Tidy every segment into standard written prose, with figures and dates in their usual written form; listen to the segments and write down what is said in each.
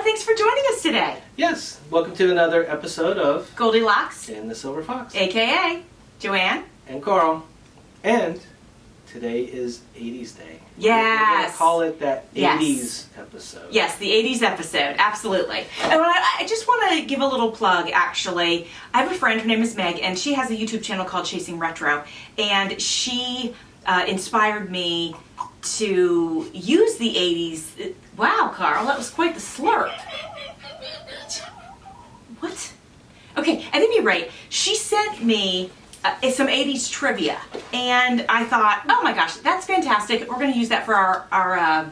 thanks for joining us today. Yes, welcome to another episode of Goldilocks and the Silver Fox. A.K.A. Joanne. And Carl. And today is 80's Day. Yes. We're going to call it that 80's Yes. episode. Yes, the 80's episode, absolutely. And I just want to give a little plug, actually. I have a friend, her name is Meg, and she has a YouTube channel called Chasing Retro, and she inspired me to use the 80's. Wow, Carl, that was quite the slurp. What? Okay, at any rate, she sent me some 80's trivia, and I thought, oh my gosh, that's fantastic. We're going to use that for our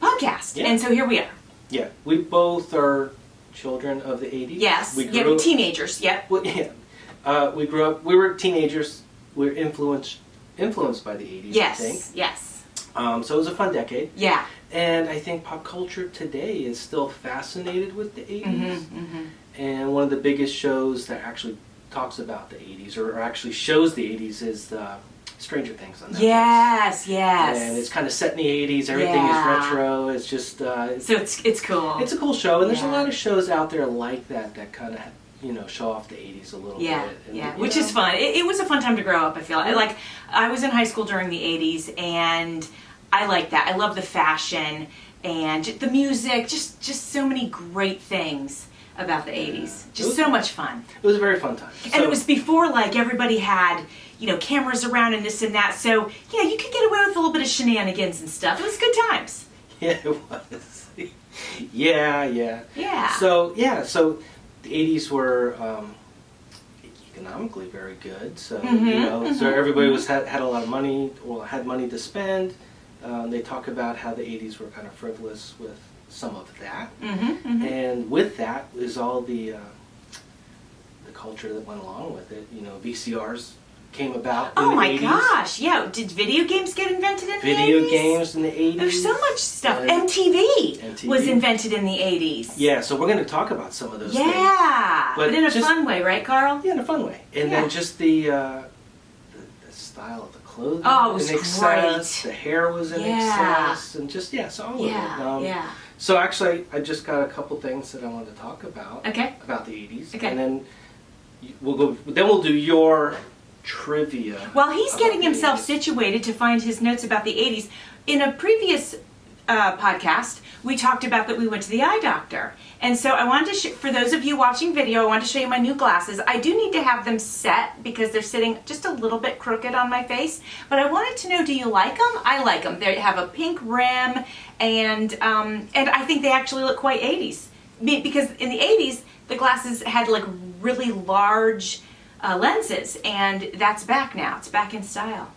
podcast. Yeah. And so here we are. Yeah, we both are children of the 80's. Yes, we're teenagers, yep. Well, yeah. We grew up, we were teenagers, we were influenced by the 80's, yes, I think. Yes. So it was a fun decade. Yeah. And I think pop culture today is still fascinated with the 80's. Mm-hmm, mm-hmm. And one of the biggest shows that actually talks about the 80's or actually shows the 80's is Stranger Things on Netflix. Yes, yes. And it's kind of set in the 80's. Everything is retro. It's just... so it's cool. It's a cool show. And there's a lot of shows out there like that kind of, show off the 80's a little bit. And, which is fun. It was a fun time to grow up, I feel. Yeah. Like, I was in high school during the 80's, and I like that. I love the fashion and the music, just so many great things about the 80's. Just so much fun. It was a very fun time. And it was before, like, everybody had, cameras around and this and that, so, you could get away with a little bit of shenanigans and stuff. It was good times. Yeah, it was. Yeah. Yeah. So the 80's were economically very good. So, so everybody had a lot of money, or had money to spend. They talk about how the 80's were kind of frivolous with some of that. And with that is all the culture that went along with it. VCRs came about in the 80's. Oh my gosh, yeah. Did video games get invented in the 80's? Video games in the 80's. There's so much stuff. MTV was invented in the 80's. Yeah, so we're going to talk about some of those things. Yeah, but in a fun way, right, Carl? Yeah, in a fun way. And then just the style of the clothing it was in excess, the hair was in excess, and just, so all of it. So actually, I just got a couple things that I wanted to talk about. Okay. About the 80's. Okay. And then we'll do your trivia. While he's getting himself situated to find his notes about the 80's, in a previous podcast, we talked about that we went to the eye doctor. And so I wanted to, for those of you watching video, I wanted to show you my new glasses. I do need to have them set because they're sitting just a little bit crooked on my face. But I wanted to know, do you like them? I like them. They have a pink rim, and I think they actually look quite 80's. Because in the 80's, the glasses had like really large lenses, and that's back now. It's back in style.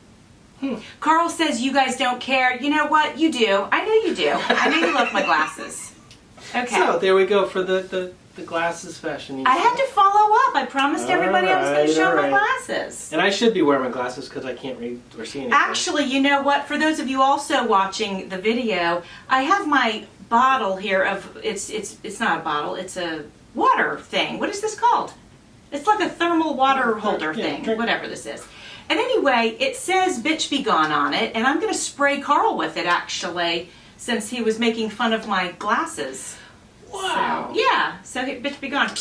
Carl says you guys don't care. You know what? You do. I know you do. I know you love my glasses. Okay. So there we go for the glasses fashion. I had to follow up. I promised everybody I was going to show my glasses. And I should be wearing my glasses because I can't read or see anything. Actually, you know what? For those of you also watching the video, I have my bottle here of it's not a bottle. It's a water thing. What is this called? It's like a thermal water holder thing. Whatever this is. And anyway, it says "Bitch Be Gone" on it, and I'm going to spray Carl with it, actually, since he was making fun of my glasses. Wow. So "Bitch Be Gone."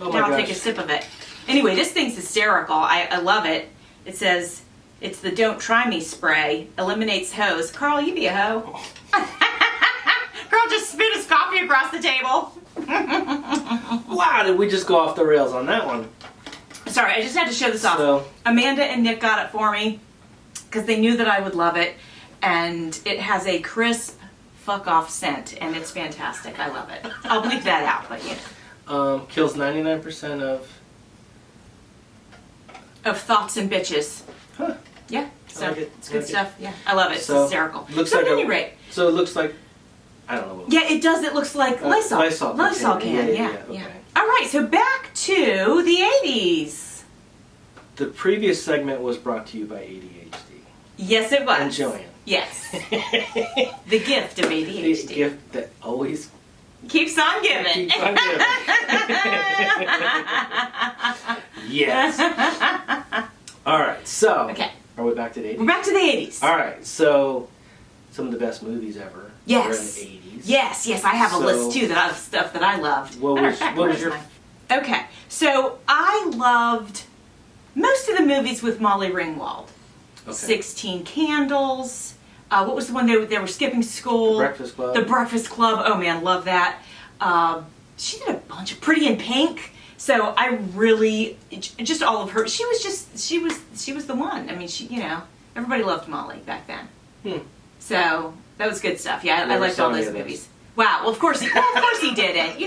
Oh my now I'll gosh. take a sip of it. Anyway, this thing's hysterical. I love it. It says, it's the "Don't Try Me" spray. Eliminates hoes. Carl, you be a hoe. Carl just spit his coffee across the table. Wow, did we just go off the rails on that one? Sorry, I just had to show this off. Amanda and Nick got it for me because they knew that I would love it, and it has a crisp fuck-off scent, and it's fantastic. I love it. I'll bleep that out, but kills 99% of thoughts and bitches. Huh. Yeah, so like it. it's good stuff. Yeah, I love it. It's hysterical. So at any rate. So it looks like, I don't know what. Yeah, it does. It looks like Lysol. Lysol can. Yeah. Okay. All right, so back to the 80's. The previous segment was brought to you by ADHD. Yes, it was. And Joanne. Yes. The gift of ADHD. The gift that always keeps on giving. Keeps on giving. Yes. All right, so. Okay. Are we back to the 80's? We're back to the 80's. All right, so some of the best movies ever Yes. were in the 80s. Yes, I have a list too of stuff that I loved. What was your... Okay, so I loved most of the movies with Molly Ringwald. Okay. 16 Candles. What was the one they were skipping school? The Breakfast Club. The Breakfast Club. Oh man, love that. She did a bunch of Pretty in Pink. So I really, just all of her. She was the one. I mean, everybody loved Molly back then. So that was good stuff. Yeah, I liked all those movies. Wow. Well, of course he didn't.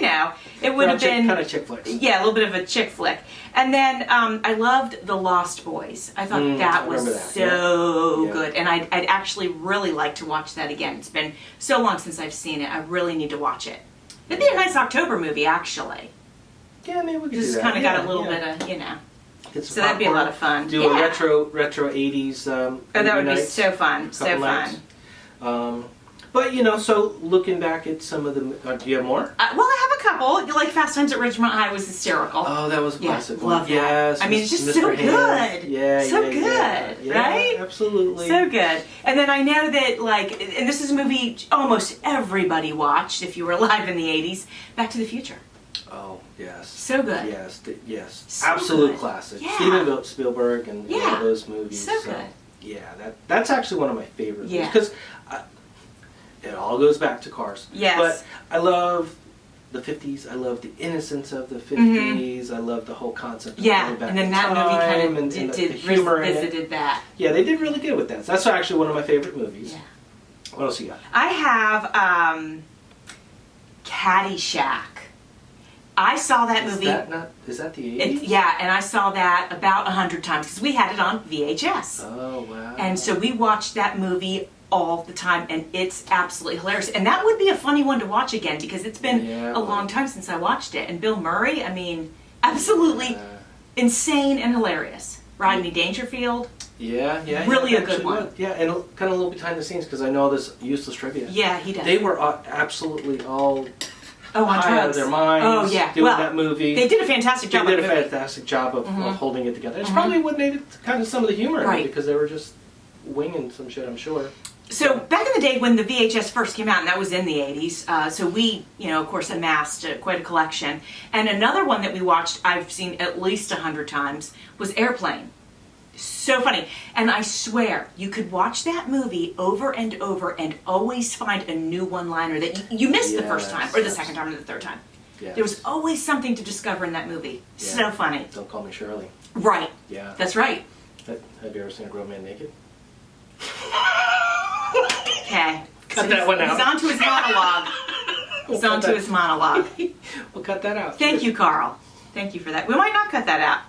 It would have been kind of chick flicks. Yeah, a little bit of a chick flick. And then I loved The Lost Boys. I thought that was so good, and I'd actually really like to watch that again. It's been so long since I've seen it. I really need to watch it. It'd be a nice October movie, actually. Yeah, maybe we could Just do that. kind of got a little bit of, Get some So that'd be a popcorn, lot of fun. Do a retro 80s. Oh, that would be nights, so fun. So nights. fun. But so looking back at some of the, do you have more? Well, I have a couple. Like Fast Times at Ridgemont High was hysterical. Oh, that was a classic one. Love that. Yes. I mean, it's just Mr. so Hands. good. Yeah, so good, yeah, right? Absolutely. So good. And then I know that, and this is a movie almost everybody watched if you were alive in the 80s, Back to the Future. Oh, yes. So good. Yes. So Absolute good. classic. Yeah. Steven Spielberg and all those movies. So good. Yeah, that's actually one of my favorite movies. Yeah. Because it all goes back to cars. Yes. But I love the 50s. I love the innocence of the 50s. I love the whole concept of going back and then in that time movie kind of the humor in it. visited that. Yeah, they did really good with that. So that's actually one of my favorite movies. Yeah. What else you got? I have Caddyshack. I saw that movie. Is that the 80s? Yeah, and I saw that about 100 times because we had it on VHS. Oh, wow. And so we watched that movie all the time, and it's absolutely hilarious. And that would be a funny one to watch again because it's been a long time since I watched it. And Bill Murray, I mean, absolutely insane and hilarious. Rodney Dangerfield. Yeah. Really a good one. Yeah, and kind of a little behind the scenes because I know this useless trivia. Yeah, he does. They were absolutely all on high out of drugs. their minds. Oh, yeah. Doing that movie. They did a fantastic job. They did a fantastic job of holding it together. It's probably what made it kind of some of the humor in it because they were just winging some shit, I'm sure. So back in the day when the VHS first came out, and that was in the 80s, so we, of course, amassed quite a collection. And another one that we watched, I've seen at least 100 times, was Airplane. So funny. And I swear, you could watch that movie over and over and always find a new one-liner that you missed the first time, or the second time, or the third time. Yes. There was always something to discover in that movie. Yeah. So funny. Don't Call Me Shirley. Right. Yeah. That's right. Have you ever seen a grown man naked? Okay. Cut that one out. He's on to his monologue. He's on to his monologue. We'll cut that out. Thank you, Carl. Thank you for that. We might not cut that out.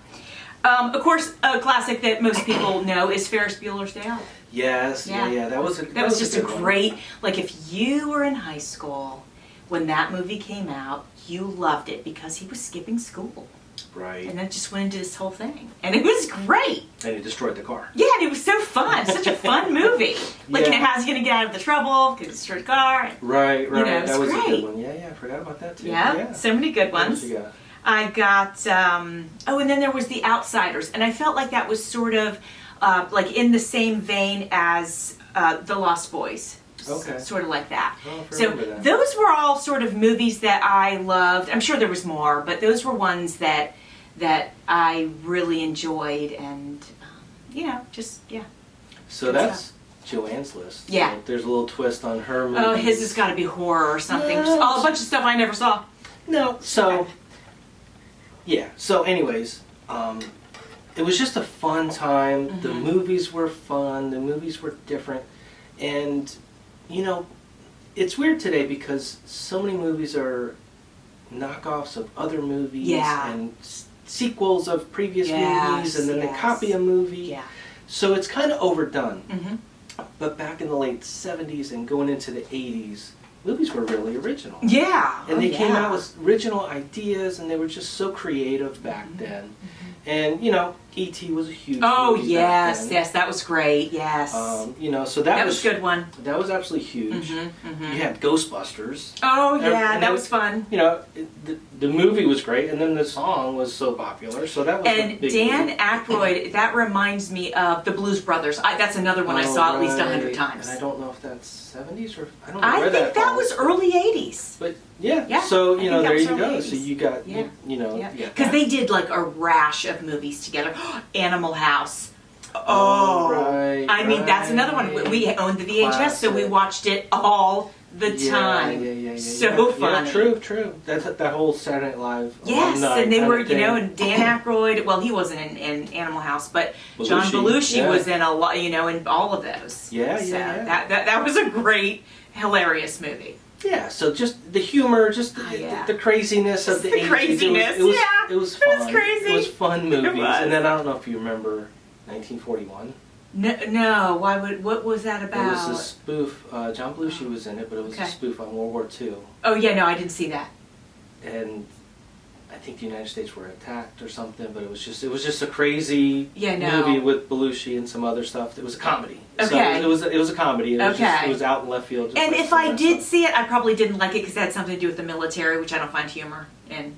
Of course, a classic that most people know is Ferris Bueller's Day Off. Yes, yeah. That was just a great, one. Like if you were in high school when that movie came out, you loved it because he was skipping school. Right. And then it just went into this whole thing. And it was great. And he destroyed the car. Yeah, and it was so fun. Such a fun movie. Like, and how's he going to get out of the trouble because he destroyed the car. And, right. That was great. a good one. Yeah, I forgot about that too. Yeah, so many good ones. What else you got? I got, and then there was The Outsiders. And I felt like that was sort of like in the same vein as The Lost Boys. Okay. Sort of like that. Oh, So those were all sort of movies that I loved. I'm sure there was more, but those were ones that I really enjoyed and, So that's Joanne's list. Yeah. So there's a little twist on her movies. Oh, his has got to be horror or something. No. Just a bunch of stuff I never saw. No. So, yeah. So anyways, it was just a fun time. Mm-hmm. The movies were fun. The movies were different. And, it's weird today because so many movies are knockoffs of other movies and sequels of previous movies, and then they copy a movie. Yeah. So it's kind of overdone. Mm-hmm. But back in the late 70s and going into the 80s, movies were really original. Yeah. And they came out with original ideas, and they were just so creative back then. Mm-hmm. And, E.T. was a huge Oh movie back yes, then. yes, that was great. Yes, You know, so that was a good one. That was absolutely huge. You had Ghostbusters. Oh yeah, And that was fun. You know, the movie was great, and then the song was so popular, so that was a And big Dan movie. Aykroyd, that reminds me of the Blues Brothers. That's another one I saw at least 100 times. And I don't know if that's 70s or I don't know I where think that was early 80s. But yeah, Yeah, so I you know, think that there was you early go. 80s. So you got Yeah. you know, Yeah, you got because that. they did like a rash of movies together. Animal House. Right, I mean, that's another one. We owned the VHS, so we Classic. watched it all the time. Yeah. So funny. Yeah, true. That's that whole Saturday Night Live. Yes, alumni and they kind were, of you thing. know, and Dan Aykroyd. Well, he wasn't in Animal House, but John Belushi, Belushi yeah. was in a lot, you know, in all of those. Yeah. That was a great, hilarious movie. Yeah, so just the humor, just the craziness of Just the the 80s. craziness, it was yeah. It was It was fun. crazy. It was fun movies. was. And then I don't know if you remember 1941. No. What was that about? It was a spoof. John Belushi was in it, but it was Okay. a spoof on World War II. Oh yeah, no, I didn't see that. And I think the United States were attacked or something, but it was just a crazy movie with Belushi and some other stuff. It was a comedy. Okay. So it was a comedy. It was Okay. it was out in left field. just And like if some I of that did stuff. see it, I probably didn't like it because it had something to do with the military, which I don't find humor in.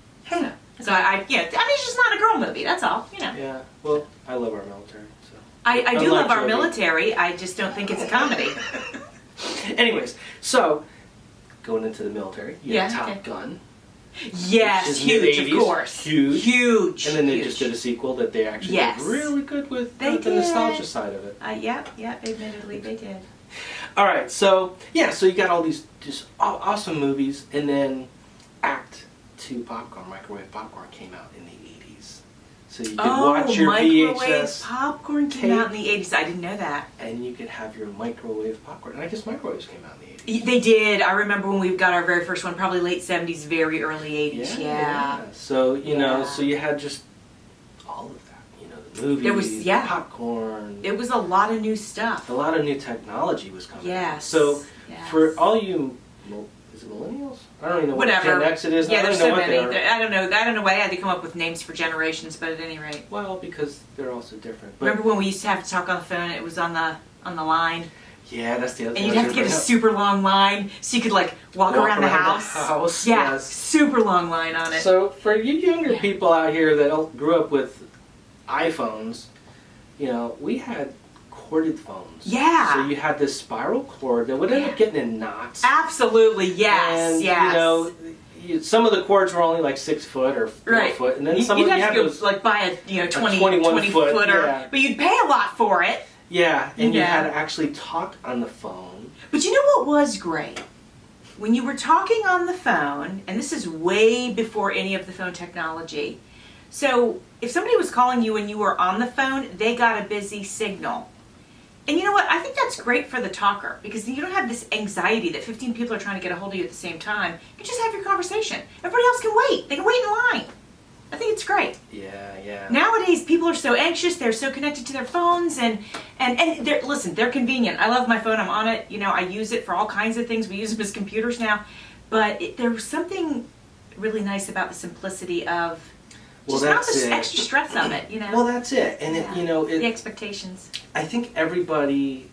So I mean, it's just not a girl movie. That's all, you know. Yeah. Well, I love our military. So. I do like love our Jody. military. I just don't think it's a comedy. Anyways, so going into the military, you had Yeah, Top okay. Gun. Yes, Which is in the huge, of 80s, course. huge. And then they huge. just did a sequel that they actually Yes. did really good with They the did. nostalgia side of it. Yep, admittedly they did. All right, so so you got all these just awesome movies, and then Act 2 popcorn, microwave popcorn came out in the 80s. So you could watch your microwave VHS popcorn came out in the 80s. I didn't know that. and you could have your microwave popcorn. And I guess microwaves came out in the 80s. They did. I remember when we got our very first one, probably late 70s, very early 80s. Yeah. So, you know, Yeah. so you had just all of that. You know, the movies, There was- the popcorn. It was a lot of new stuff. A lot of new technology was coming out. Yes. So, Yes. for all you, is it millennials? I don't even know Whatever. what Gen X it is. Yeah, I don't there's know so what many. they are. I don't know why I had to come up with names for generations, but at any rate. Well, because they're also different. But Remember when we used to have to talk on the phone? It was on the line, yeah, that's the other and thing. you'd have to get a super long line so you could like walk around the house. Yeah, yes. super long line on it. So for you younger Yeah. people out here that grew up with iPhones, you know, we had corded phones. Yeah. So you had this spiral cord that would end up getting in knots. Absolutely, yes, And yes. you know, some of the cords were only like 6 foot or 4 foot, and then some you'd of you have had to go, those. like buy a 20 21 foot, footer, yeah. but you'd pay a lot for it. Yeah, and you Yeah. had to actually talk on the phone. But you know what was great? When you were talking on the phone, and this is way before any of the phone technology, so if somebody was calling you and you were on the phone, they got a busy signal. And you know what? I think that's great for the talker because you don't have this anxiety that 15 people are trying to get a hold of you at the same time. You just have your conversation. Everybody else can wait. They can wait in line. I think it's great. Yeah. Nowadays, people are so anxious. They're so connected to their phones, and they're convenient. I love my phone. I'm on it. You know, I use it for all kinds of things. We use them as computers now. But there was something really nice about the simplicity of just not the extra stress of it. You know. Well, that's it, and the expectations. I think everybody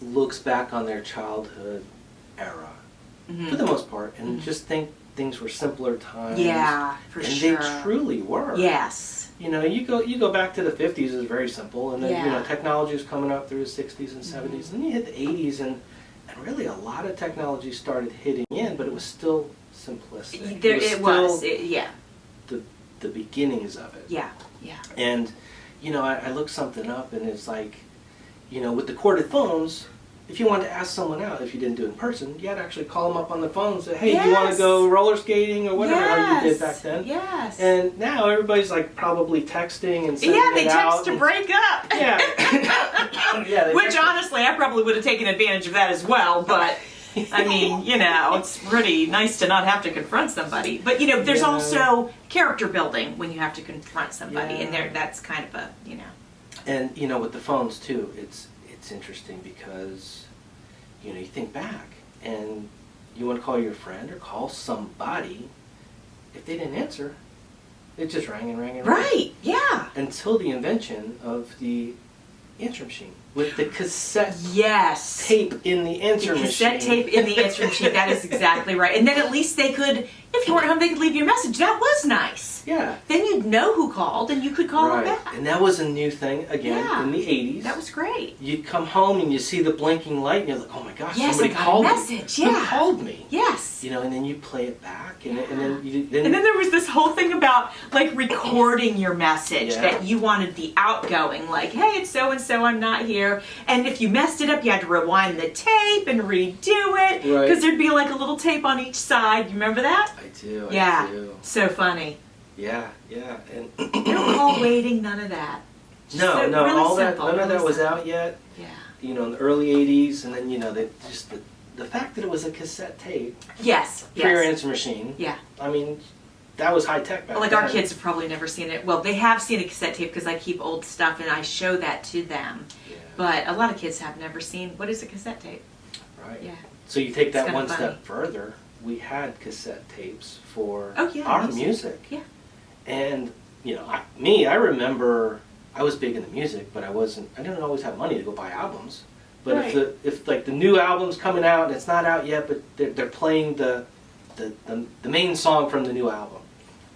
looks back on their childhood era, for the most part, and just think things were simpler times. Yeah, for and sure. they truly were. Yes. You know, you go back to the 50s, it's very simple, and then you know Yeah. technology was coming up through the 60s and 70s, and then you hit the 80s, and really a lot of technology started hitting in, but it was still simplistic. It was. The beginnings of it. Yeah. And, you know, I looked something up, and it's like, you know, with the corded phones, if you wanted to ask someone out, if you didn't do it in person, you had to actually call them up on the phone and say, hey, do you want to go roller skating or whatever how you did back then? Yes. And now everybody's like probably texting and sending it out. they text to break up. Yeah. Yeah. Which honestly, I probably would have taken advantage of that as well, but I mean, you know, it's pretty nice to not have to confront somebody. But you know, there's also character building when you have to confront somebody, and that's kind of a, you know. And you know, with the phones too, it's interesting because, you know, you think back and you want to call your friend or call somebody. If they didn't answer, It just rang and rang and rang. Right, yeah. Until the invention of the answer machine with the cassette yes. tape in the answer machine. Cassette tape in the answer machine. That is exactly right. And then at least they could, if you weren't home, they could leave you a message. That was nice. Yeah. Then you'd know who called and you could call them back. And that was a new thing, again, in the 80s. That was great. You'd come home and you see the blinking light and you're like, oh my gosh, yes, somebody I got called a message. me. Yeah. Who called me? Yes. You know, and then you play it back, and then and then there was this whole thing about like recording your message that you wanted the outgoing, like, hey, it's so and so, I'm not here. And if you messed it up, you had to rewind the tape and redo it because there'd be like a little tape on each side. You remember that? I do. Yeah. I do. So funny. Yeah, yeah, and no call waiting, none of that. Just no, really all simple, that, none of that was simple. out yet. Yeah. You know, in the early '80s, and then the fact that it was a cassette tape. Yes. For your answer machine. Yeah. I mean, that was high tech back then. Like our kids have probably never seen it. Well, they have seen a cassette tape because I keep old stuff and I show that to them. Yeah. But a lot of kids have never seen what is a cassette tape. Right. Yeah. So you take that one funny. step further. We had cassette tapes for our our music. Yeah. And you know, I remember I was big into music, but I didn't always have money to go buy albums. But if like the new album's coming out and it's not out yet, but they're playing the main song from the new album,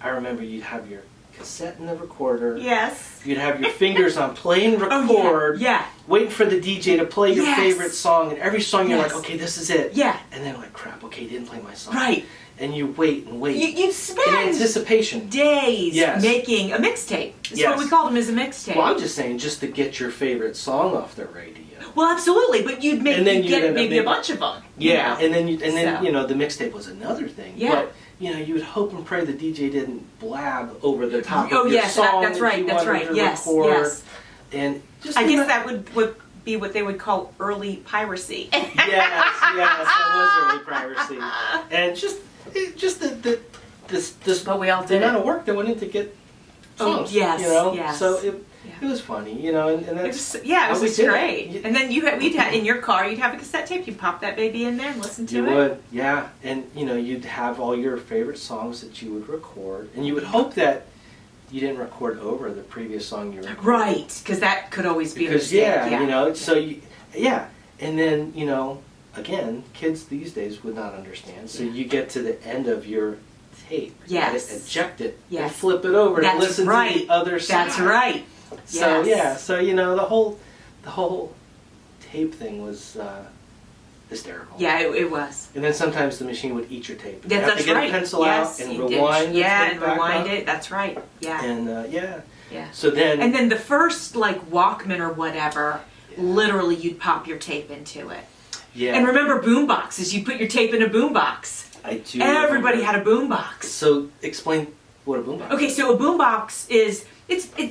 I remember you'd have your cassette in the recorder. Yes. You'd have your fingers on play and record. Waiting for the DJ to play your favorite song, and every song you're like, okay, this is it. Yeah. And then like, crap, okay, he didn't play my song. Right. And you wait and wait. You spend in anticipation. Days making a mixtape. That's what we call them, is a mixtape. Well, I'm just saying, just to get your favorite song off the radio. Well, absolutely, but you'd get maybe a bunch of them. Yeah, you know? and then you know, the mixtape was another thing. Yeah. But you know, you would hope and pray the DJ didn't blab over the top of your yes, song. That's right. That's right. Yes. Record. Yes. And just I guess that would be what they would call early piracy. yes, that was early piracy, and just this. But we all did the amount of work that went into get songs. Oh, yes. You know, yes. so it was funny, you know, and that's it was just great. And then we'd have in your car, you'd have a cassette tape. You'd pop that baby in there and listen to it. You would, yeah, and you know, you'd have all your favorite songs that you would record, and you would hope that you didn't record over the previous song you recorded. Right, because that could always be a mistake. You know, so and then you know, again, kids these days would not understand. So you get to the end of your tape, eject it, and flip it over and listen to the other side. That's right. So so you know, the whole tape thing was hysterical. Yeah, it was. And then sometimes the machine would eat your tape. Yeah, you have to get a pencil out and rewind. And rewind it. That's right. Yeah. And yeah. So then the first like Walkman or whatever, literally you'd pop your tape into it. Yeah. And remember boom boxes? You put your tape in a boom box. I do. Everybody had a boom box. So explain what a boom box is. Okay, so a boom box is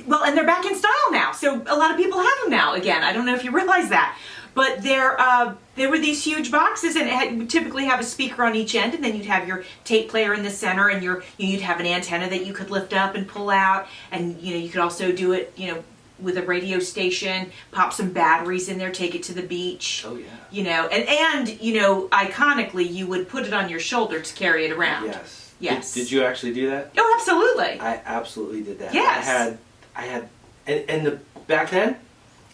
well, and they're back in style now. So a lot of people have them now. Again, I don't know if you realize that, but there were these huge boxes, and it would typically have a speaker on each end, and then you'd have your tape player in the center, and you'd have an antenna that you could lift up and pull out, and you know, you could also do it, you know, with a radio station, pop some batteries in there, take it to the beach. Oh yeah. You know, and you know, iconically, you would put it on your shoulder to carry it around. Yes. Yes. Did you actually do that? Oh, absolutely. I absolutely did that. Yes. I had, and back then,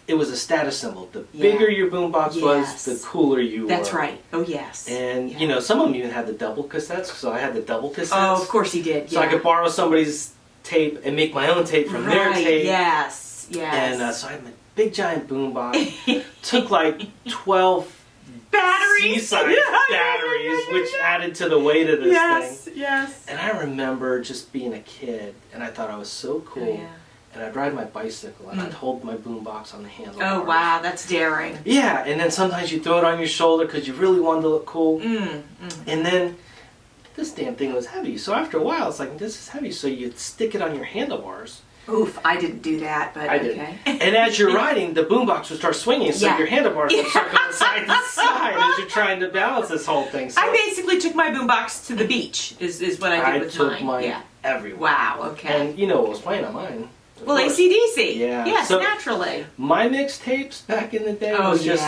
it was a status symbol. The bigger your boombox was, the cooler you were. That's right. Oh, yes. And, you know, some of them even had the double cassettes, so I had the double cassettes. Oh, of course he did. So I could borrow somebody's tape and make my own tape from their tape. Yes, yes. And so I had my big giant boombox. Took like 12 batteries, C-size batteries, which added to the weight of this thing. Yes. And I remember just being a kid, and I thought I was so cool. Oh, yeah. And I'd ride my bicycle, and I'd hold my boombox on the handlebars. Oh, wow, that's daring. Yeah, and then sometimes you throw it on your shoulder because you really wanted to look cool. And then this damn thing was heavy. So after a while, it's like, this is heavy. So you'd stick it on your handlebars. Oof, I didn't do that, but I did. And as you're riding, the boombox would start swinging, so your handlebars would circle side to side as you're trying to balance this whole thing. So I basically took my boombox to the beach, is what I did with mine. I took mine everywhere. Wow, okay. And you know what was playing on mine? Well, AC/DC. Yeah. Yes, so naturally. My mixtapes back in the day was just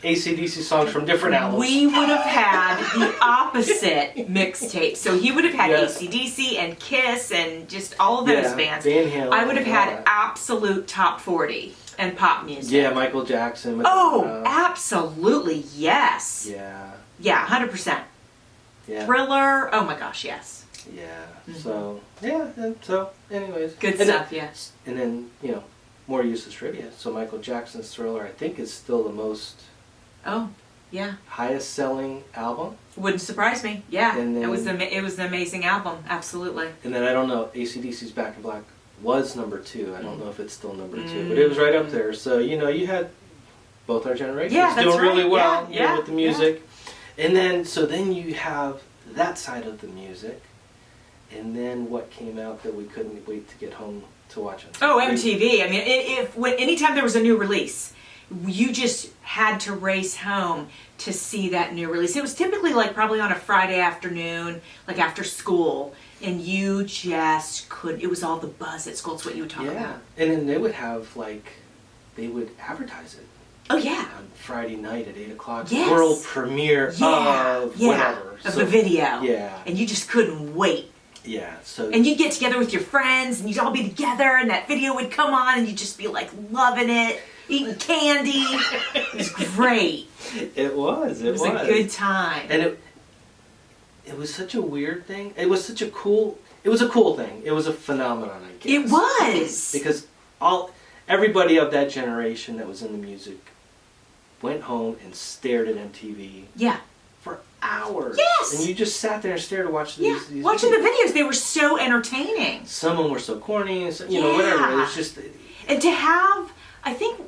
AC/DC songs from different albums. We would have had the opposite mixtape. So he would have had Yes. AC/DC and Kiss and just all of those bands. Van Halen, I would have all had that. absolute top 40 and pop music. Yeah, Michael Jackson. Oh, absolutely, yes. Yeah. Yeah, 100%. Yeah. Thriller, oh my gosh, yes. Yeah. So, yeah, and so, anyways. Good And stuff, then, yes. And then, more useless trivia. So Michael Jackson's Thriller, I think, is still the most Oh, yeah. highest selling album. Wouldn't surprise me. Yeah, And it was then- an amazing album, absolutely. And then I don't know, AC/DC's Back in Black was number 2. I don't know if it's still number 2, but it was right up there. So, you had both our generations Yeah, that's doing really right. well Yeah, with the music. And then, so then you have that side of the music. And then what came out that we couldn't wait to get home to watch it? Oh, MTV. I mean, anytime there was a new release, you just had to race home to see that new release. It was typically like probably on a Friday afternoon, like after school, and you just could. It was all the buzz at school. It's what you would talk about. And then they would have they would advertise it Oh yeah. on Friday night at 8 o'clock. Yes. World premiere of whatever. Of So- the video. Yeah. And you just couldn't wait. Yeah. So. And you'd get together with your friends, and you'd all be together, and that video would come on, and you'd just be like loving it, eating candy. It was great. It was. It was a good time. And it was such a weird thing. It was such a cool. It was a cool thing. It was a phenomenon, I guess. It was. Because everybody of that generation that was in the music went home and stared at MTV Yeah. for hours. Yes. And you just sat there and stared to watch Yeah. these Watching the videos. videos, they were so entertaining. Some of them were so corny, and whatever. It was just. And to have, I think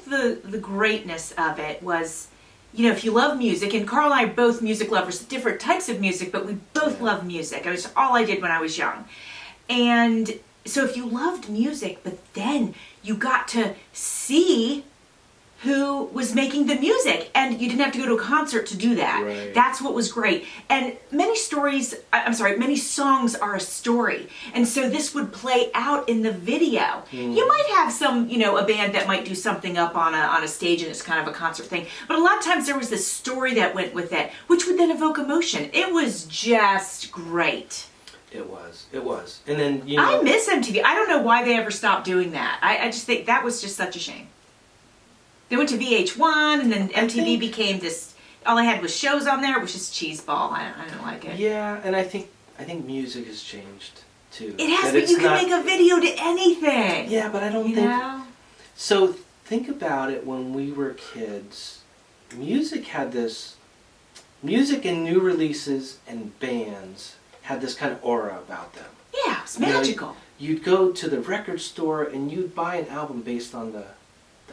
the greatness of it was, if you love music, and Carl and I are both music lovers, different types of music, but we both love music. It was all I did when I was young. And so if you loved music, but then you got to see who was making the music, and you didn't have to go to a concert to do that. Right. That's what was great. And many songs are a story, and so this would play out in the video. You might have some, a band that might do something up on a stage, and it's kind of a concert thing, but a lot of times there was this story that went with it, which would then evoke emotion. It was just great. It was. And then, I miss MTV. I don't know why they ever stopped doing that. I just think that was just such a shame. They went to VH1, and then MTV became this. All I had was shows on there. It was just cheeseball. I don't like it. Yeah, and I think music has changed too. It has, That but you can not- make a video to anything. Yeah, but I don't You think. know? So think about it. When we were kids, music and new releases and bands had this kind of aura about them. Yeah, it's magical. You'd go to the record store and you'd buy an album based on the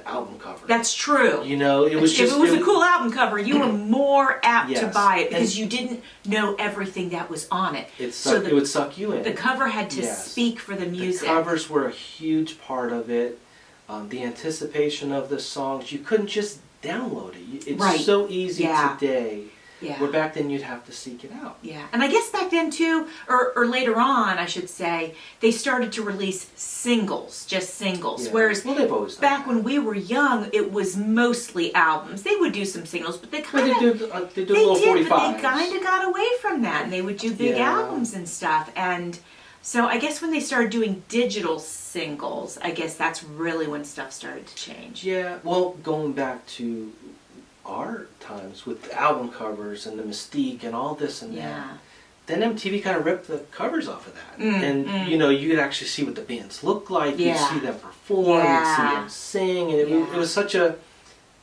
album cover. That's true. It was if just. it was a cool album cover, you were more apt to Yes. buy it because And- you didn't know everything that was on it. It So would suck you in. The cover had to Yes. speak for the music. The covers were a huge part of it. The anticipation of the songs. You couldn't just download it. It's Right. so easy Yeah. today. Yeah. Where back then you'd have to seek it out. Yeah, and I guess back then too, or later on, I should say, they started to release singles, just singles. Yeah. Whereas Well, they've always done back that. when we were young, it was mostly albums. They would do some singles, but they Well, kind of they do a little 45s. but they kind of got away from that, and they would do big Yeah. albums and stuff. And so I guess when they started doing digital singles, I guess that's really when stuff started to change. Yeah, well, going back to our times with the album covers and the mystique and all this and Yeah. that, then MTV kind of ripped the covers off of that. Mm, And, you could actually see what the bands look like. Yeah. You'd see them perform. You'd see Yeah. them sing. And Yeah. it was such a,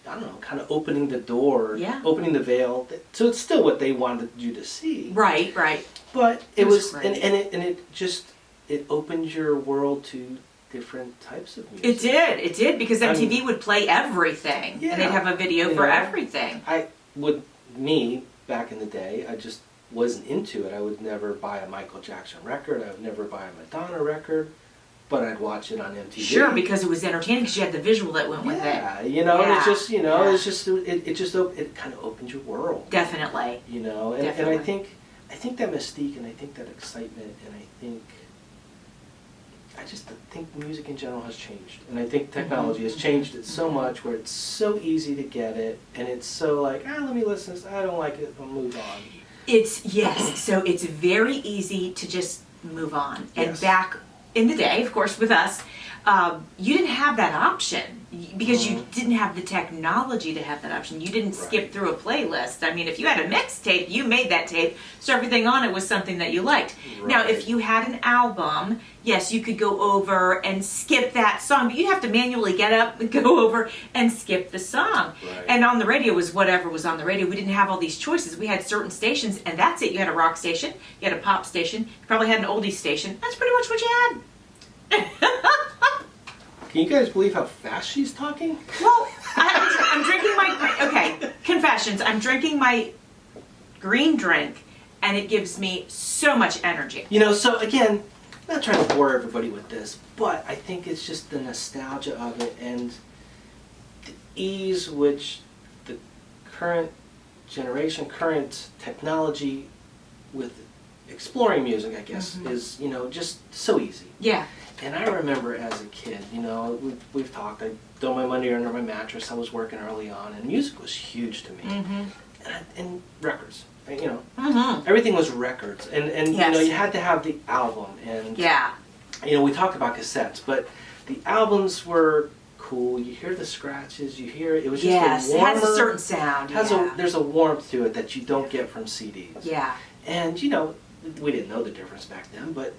I don't know, kind of opening the door, Yeah. opening the veil. So it's still what they wanted you to see. Right, right. But it It was was, great. and it just, it opened your world to different types of music. It did, because MTV would play everything, and they'd Yeah. have a video You for know. everything. Me, back in the day, I just wasn't into it. I would never buy a Michael Jackson record. I would never buy a Madonna record, but I'd watch it on MTV. Sure, because it was entertaining, because you had the visual that went with it. Yeah, it's Yeah. just, Yeah. it kind of opens your world. Definitely. And Definitely. I think that mystique, and I think that excitement, and I I just think music in general has changed, and I think technology has changed it so much where it's so easy to get it, and it's so like, let me listen. I don't like it. I'll move on. Yes. So it's very easy to just move on. And Yes. back in the day, of course, with us, you didn't have that option because you didn't have the technology to have that option. You didn't skip through a playlist. I mean, if you had a mixtape, you made that tape, so everything on it was something that you liked. Right. Now, if you had an album, yes, you could go over and skip that song, but you'd have to manually get up and go over and skip the song. Right. And on the radio was whatever was on the radio. We didn't have all these choices. We had certain stations, and that's it. You had a rock station, you had a pop station, you probably had an oldie station. That's pretty much what you had. Can you guys believe how fast she's talking? Well, I'm drinking my, confessions. I'm drinking my green drink, and it gives me so much energy. So again, I'm not trying to bore everybody with this, but I think it's just the nostalgia of it and the ease which the current generation, current technology with exploring music, I guess, is, just so easy. Yeah. And I remember as a kid, we've talked, I throw my money under my mattress, I was working early on, and music was huge to me. And records, everything was records. And Yes. you had to have the album. And, Yeah. we talked about cassettes, but the albums were cool. You hear the scratches, you hear, it was just Yes, a warmer, it has a certain sound. there's a warmth to it that you don't get from CDs. Yeah. And, we didn't know the difference back then, but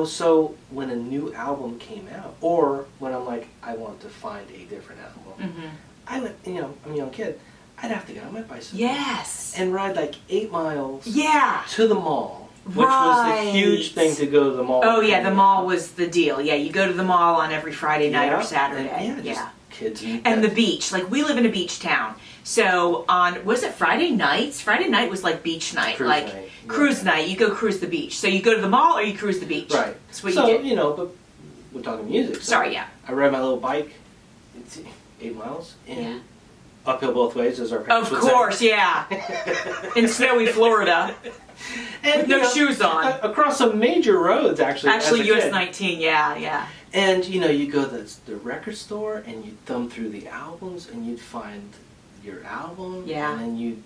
so when a new album came out, or when I'm like, I want to find a different album, I would, I'm a young kid, I'd have to get on my bicycle. Yes. And ride like 8 miles Yeah. to the mall, which was the huge thing to go to the mall. Oh, yeah, the mall was the deal. Yeah, you go to the mall on every Friday night or Saturday. And, just kids. And the beach. Like, we live in a beach town. So was it Friday nights? Friday night was like beach night. Cruise like night. Cruise night. You go cruise the beach. So you go to the mall or you cruise the beach. Right. That's what so, you did. but we're talking music. So Sorry, yeah. I ride my little bike, it's 8 miles, and uphill both ways, as our parents Of would course, say. yeah. In snowy Florida. And, With no shoes on. Across some major roads, actually. Actually, as a US kid. 19, yeah. And, you go to the record store, and you thumb through the albums, and you'd find your album. Yeah. And then you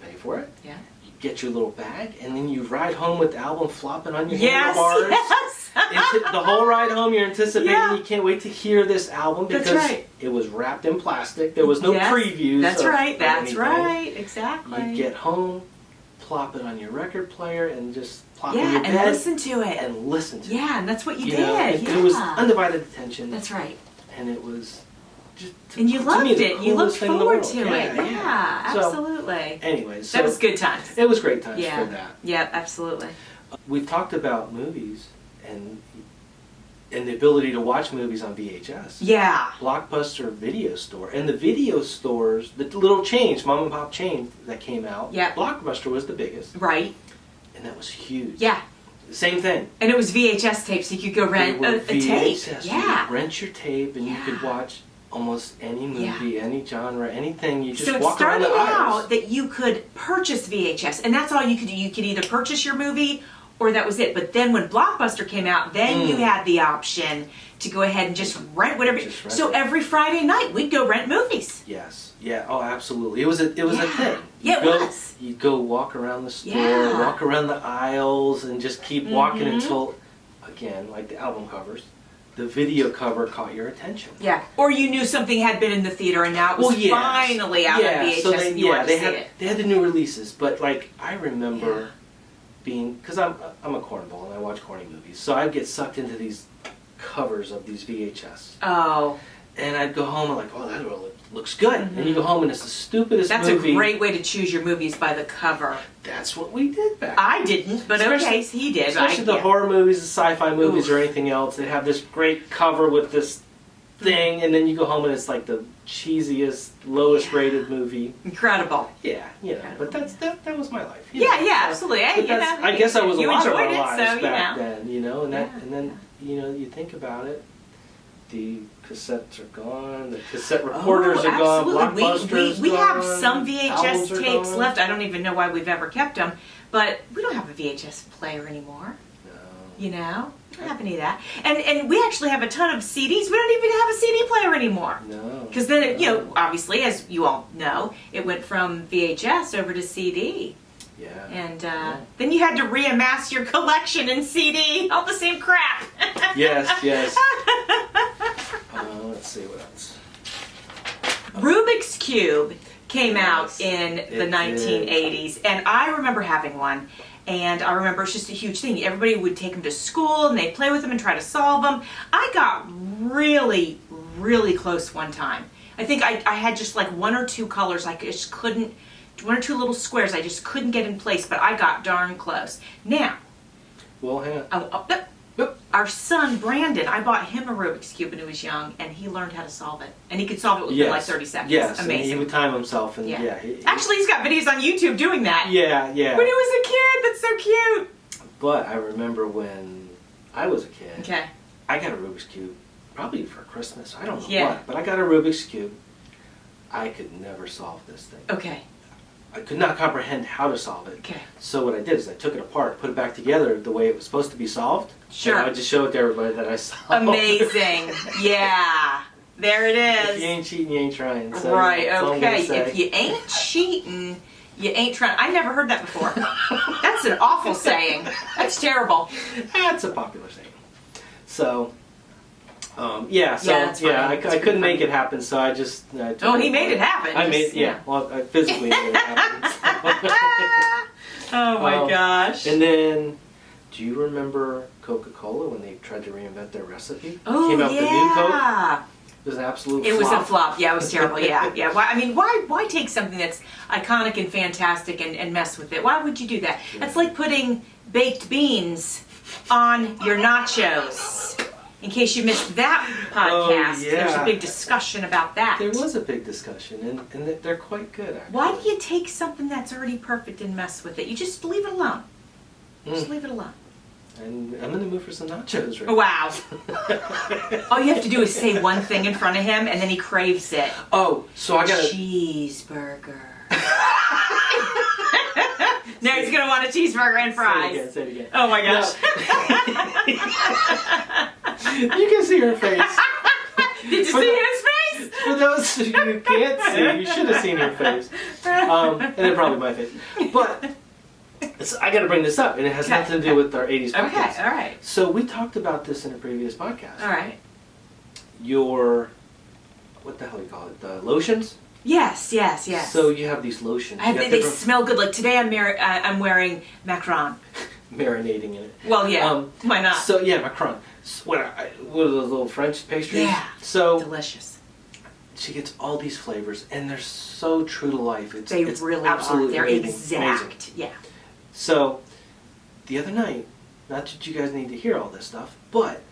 pay for it. Yeah. You get your little bag, and then you ride home with the album flopping on your Yes, handlebars. yes. The whole ride home, you're anticipating. Yeah. You can't wait to hear this album because That's right. it was wrapped in plastic. There was no Yes, previews. That's of right, that's anything. right. Exactly. You get home, plop it on your record player, and just plop it in Yeah, your and bed listen to it. and listen to it. Yeah, and that's what you You did. know, yeah. it was undivided attention. That's right. And it was just And you to loved me, the it. You looked coolest thing in the forward world. to it. Yeah, So, absolutely. anyways, That was good times. It was great times Yeah. for that. Yeah, absolutely. We've talked about movies and the ability to watch movies on VHS. Yeah. Blockbuster video store. And the video stores, the little chains, mom and pop chain that came out, Yeah. Blockbuster was the biggest. Right. And that was huge. Yeah. Same thing. And it was VHS tape, so you could go rent They were a tape. VHS. You Yeah. could rent your tape and you could Yeah. watch almost any movie, Yeah. any genre, anything. You just So it walk around started the aisles. out that you could purchase VHS, and that's all you could do. You could either purchase your movie or that was it. But then when Blockbuster came out, then you had the option to go ahead and just rent whatever. Just rent So it. every Friday night, we'd go rent movies. Yes. Yeah. Oh, absolutely. It was a Yeah. thing. Yeah, it was. You'd go walk around the store, Yeah. walk around the aisles, and just keep walking Mhm. until, again, like the album covers, the video cover caught your attention. Yeah. Or you knew something had been in the theater and now it was Well, yes. finally out on VHS so and you wanted to see had, it. They had the new releases, but like I remember Yeah. being, because I'm a cornball and I watch corny movies, so I'd get sucked into these covers of these VHS, Oh, and I'd go home and like, oh, that really looks good, and you go home and it's the stupidest that's movie. a great way to choose your movies, by the cover. That's what we did back. I didn't, but Especially- okay, he did. Especially the yeah. horror movies, the sci-fi movies, Oof. or anything else. They have this great cover with this thing, and then you go home and it's like the cheesiest, lowest rated movie. Incredible. Yeah, but that was my life. you Yeah, know. yeah, So- absolutely. but that's- I guess that was a you lot of our enjoyed it, lives so, back you know. then, and Yeah, then you think about it, the cassettes are gone, the cassette recorders are gone, Blockbuster's we have gone, some VHS albums are tapes gone. left. I don't even know why we've ever kept them, but we don't have a VHS player anymore. No. You know, I don't have any of that. And we actually have a ton of CDs. We don't even have a CD player anymore. No. Because then, it, you know, obviously, as you all know, it went from VHS over to CD. Yeah. And then you had to reamass your collection in CD, all the same crap. Yes, yes. Let's see what else. Rubik's Cube came Yes, out in the it 1980s, and I remember having one. And I remember it's just a huge thing. Everybody would take them to school, and they'd play with them and try to solve them. I got really, really close one time. I think I had just like one or two colors I just couldn't, one or two little squares I just couldn't get in place, but I got darn close. Now, Well, hang on. our son Brandon, I bought him a Rubik's Cube when he was young, and he learned how to solve it. And he could solve it within like 30 seconds. Yes, Amazing. and he would time himself, and Actually, he's got videos on YouTube doing that. Yeah, yeah. When he was a kid, that's so cute. But I remember when I was a kid, Okay. I got a Rubik's Cube, probably for Christmas, I don't know Yeah. what, but I got a Rubik's Cube. I could never solve this thing. Okay. I could not comprehend how to solve it. Okay. So what I did is I took it apart, put it back together the way it was supposed to be solved. Sure. And I just show it to everybody that I solved. Amazing. Yeah. There it If is. you ain't cheating, you ain't trying. So Right, that's all I'm gonna okay. say. If you ain't cheating, you ain't trying. I never heard that before. That's an awful saying. That's terrible. That's a popular saying. So, Yeah, that's funny. I That's couldn't pretty make it happen, so I just. I took Oh, he it made it apart. happen. I made, Just, yeah. Well, I physically made it happen. Oh my gosh. And then, do you remember Coca-Cola when they tried to reinvent their recipe? Oh, Came out with the new Coke. yeah. It was an absolute It was flop. a flop. Yeah, it was terrible. Yeah, yeah. Why? I mean, why take something that's iconic and fantastic and mess with it? Why would you do that? That's like putting baked beans on your nachos. In case you missed that podcast, yeah. there's a big discussion about that. There was a big discussion, and they're quite good, actually. Why do you take something that's already perfect and mess with it? You just leave it alone. Just leave it alone. And I'm in the mood for some nachos right Wow. All you have to do is say one thing in front of him, and then he craves it. Oh, so I gotta... Cheeseburger. Now he's gonna want a cheeseburger and fries. Say it again. Oh my gosh. You can see her face. Did you see his face? For those of you who can't see, you should have seen her face. And then probably my face. But I got to bring this up, and it has nothing to do with our 80s podcast. Okay, all right. So we talked about this in a previous podcast. All right. Your, what the hell do you call it? The lotions? Yes, yes, yes. So you have these lotions. They smell good. Like today I'm wearing Macron. Marinating in it. Well, yeah. Why not? So yeah, Macron. So, what are those little French pastries? Yeah. So delicious. she gets all these flavors, and they're so true to life. It's Really absolutely are. They're amazing. exact. Amazing. Yeah. So the other night, not that you guys need to hear all this stuff, but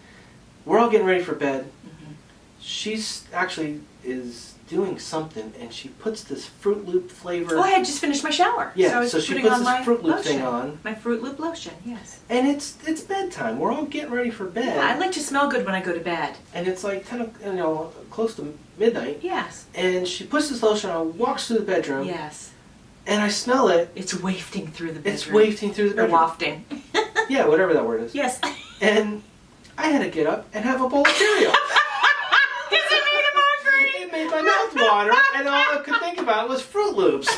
we're all getting ready for bed. Mm-hmm. She's actually is doing something, and she puts this Fruit Loop flavor. Oh, I had just finished my shower. Yeah, so she putting puts on this my Fruit Loop lotion. thing on. My Fruit Loop lotion, yes. And it's bedtime. We're all getting ready for bed. Yeah, I like to smell good when I go to bed. And it's like close to midnight. Yes. And she puts this lotion on, walks through the bedroom. Yes. And I smell it. It's wafting through the bedroom. It's wafting through the Or bedroom. wafting. Yeah, whatever that word is. Yes. And I had to get up and have a bowl of cereal. Because it made him hungry. It made my mouth water, and all I could think about was Fruit Loops.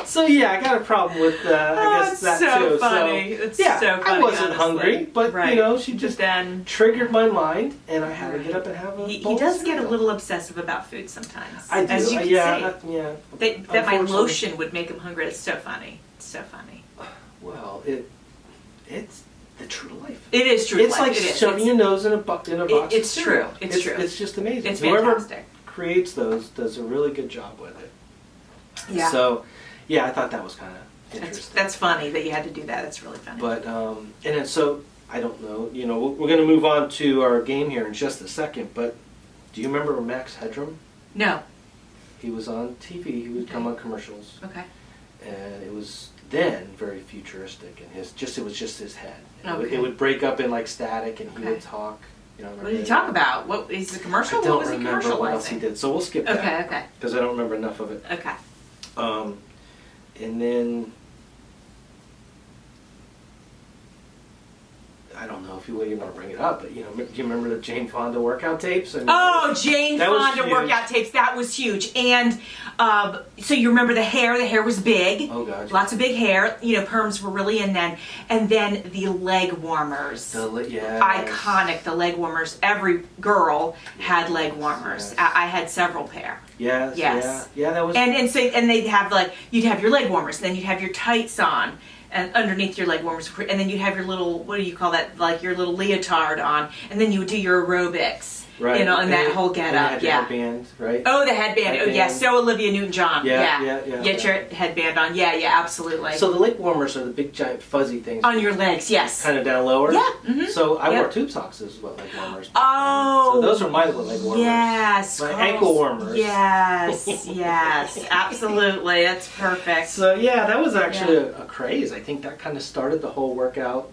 So yeah, I got a problem with I guess it's that so too. funny. So It's yeah, so funny, I wasn't honestly. hungry, but Right. she just Then triggered my mind, and I had to get up and have a he bowl does of get a cereal. little obsessive about food sometimes. I do. As you can yeah, see. yeah. That my Unfortunately. lotion would make him hungry. It's so funny. It's so funny. Well, it's the true life. It is true. It's life. like it is. shoving your nose in a box it's of cereal. true. It's true. It's just amazing. It's Whoever fantastic. creates those does a really good job with it. Yeah. So, yeah, I thought that was kind of interesting. That's funny that you had to do that. That's really funny. But and then, so I don't know. We're going to move on to our game here in just a second. But do you remember Max Headroom? No. He was on TV. He would come on commercials, Okay. and it was then very futuristic, and it was just his head. And Okay. it would break up in like static, and he Okay. would talk. What did he talk about? What is the commercial? I What don't was he remember what else he commercializing? did, so we'll skip that. Okay. Because I don't remember enough of it. Okay. And then I don't know if you want to bring it up, but do you remember the Jane Fonda workout tapes? I mean, Oh, Jane that was Fonda huge. workout tapes. That was huge. And so you remember the hair? The hair was big. Oh, God. Lots of big hair. Perms were really in then. And then the leg warmers. Yeah. Iconic, the leg warmers. Every girl had leg warmers. Yes. I had several pair. Yes. Yeah, that was. And they'd have you'd have your leg warmers, then you'd have your tights on. And underneath your leg warmers, and then you'd have your little, what do you call that, like your little leotard on, and then you would do your aerobics, right. And that whole get up, yeah. Headband, right? Oh, the headband. Oh, yeah. So Olivia Newton-John. Yeah. Get your headband on. Yeah, absolutely. So the leg warmers are the big, giant, fuzzy things on your legs, yes. kind of down lower. Yeah. Mm-hmm. So I wore tube socks as well, leg warmers. Oh. So those are my leg warmers. Yes. My ankle warmers. Yes, absolutely. That's perfect. So yeah, that was actually a craze. I think that kind of started the whole workout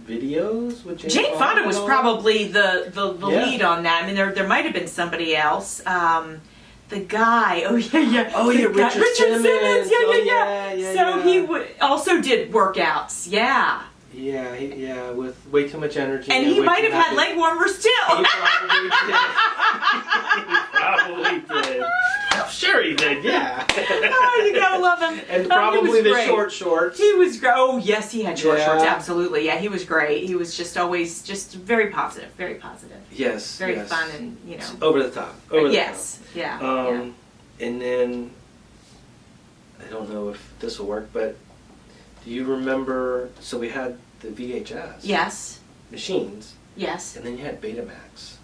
videos with Jane Fonda was probably the lead on that. I mean, there might have been somebody else. The guy. Oh yeah. Oh yeah, Richard Simmons. Yeah. So he also did workouts. Yeah. Yeah, with way too much energy. And he might have had leg warmers too. He probably did. I'm sure he did, yeah. Oh, you gotta love him. And probably the short shorts. He was great. Oh, yes, he had short shorts, Yeah. absolutely. Yeah, he was great. He was just always very positive, very positive. Yes. Very fun and, Over the top. Yes, yeah. And then, I don't know if this will work, but do you remember, so we had the VHS Yes. machines, Yes. and then you had Betamax.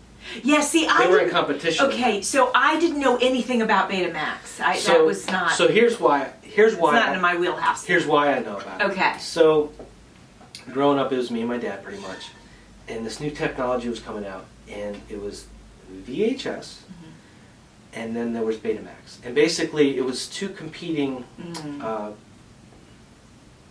Yeah, see, They were in competition. Okay, so I didn't know anything about Betamax. That was not. So here's why. It's not in my wheelhouse. Here's why I know about it. Okay. So, growing up, it was me and my dad pretty much, and this new technology was coming out, and it was VHS, and then there was Betamax, and basically it was two competing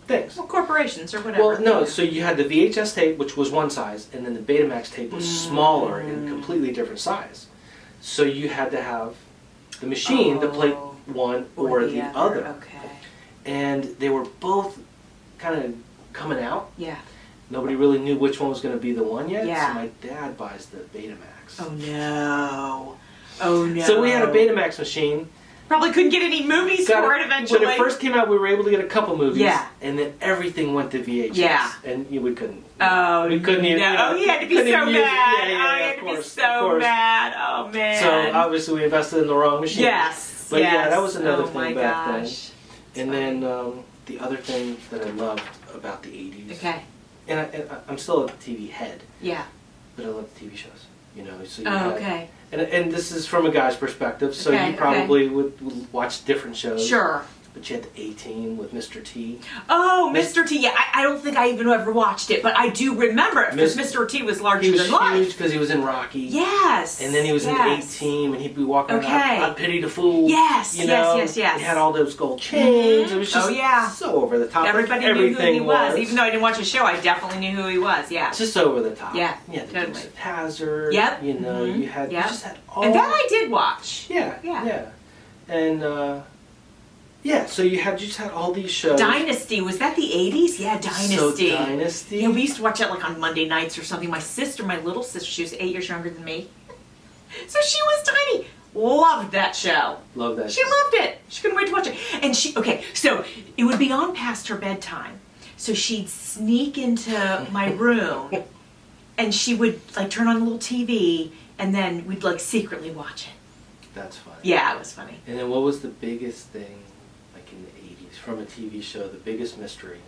things. Well, corporations or whatever. Well, no. So you had the VHS tape, which was one size, and then the Betamax tape was smaller and completely different size. So you had to have the machine to play one or the other. Okay. And they were both kind of coming out. Yeah. Nobody really knew which one was going to be the one yet. Yeah. So my dad buys the Betamax. Oh no. Oh no. So we had a Betamax machine. Probably couldn't get any movies for it eventually. When it first came out, we were able to get a couple movies. Yeah. And then everything went to VHS. Yeah. And we couldn't. Oh, we couldn't even. No. Oh, he had to be so mad. Yeah, he had to be so mad. Oh, man. So obviously we invested in the wrong machine. Yes. But yeah, that was another oh, thing my back gosh. then. And then the other thing that I loved about the 80s. Okay. And I'm still a TV head. Yeah. But I love the TV shows. So you okay. And this is from a guy's perspective, so Okay, you probably would watch different shows. Sure. But you had the A-Team with Mr. T. Oh, Mr. T. Yeah, I don't think I even ever watched it, but I do remember it because Mr. T was larger than life. He was huge because he was in Rocky. Yes. And then he was in the A-Team, and he'd be walking around, I pity the fool. Yes, yes. He had all those gold chains. It was just so over the top. Everybody knew who he was. Even though I didn't watch the show, I definitely knew who he was, yeah. Just over the top. Yeah, the totally. Dukes of Hazzard. Yep. You just had all... And that I did watch. Yeah. And, so you just had all these shows. Dynasty, was that the 80s? Yeah, Dynasty. So Dynasty. Yeah, we used to watch that like on Monday nights or something. My little sister, she was 8 years younger than me. So she was tiny. Loved that show. Loved that She loved it. She couldn't wait to watch it. And so it would be on past her bedtime. So she'd sneak into my room and she would like turn on the little TV and then we'd like secretly watch it. That's funny. Yeah, it was funny. And then what was the biggest thing in the 80s from a TV show, the biggest mystery?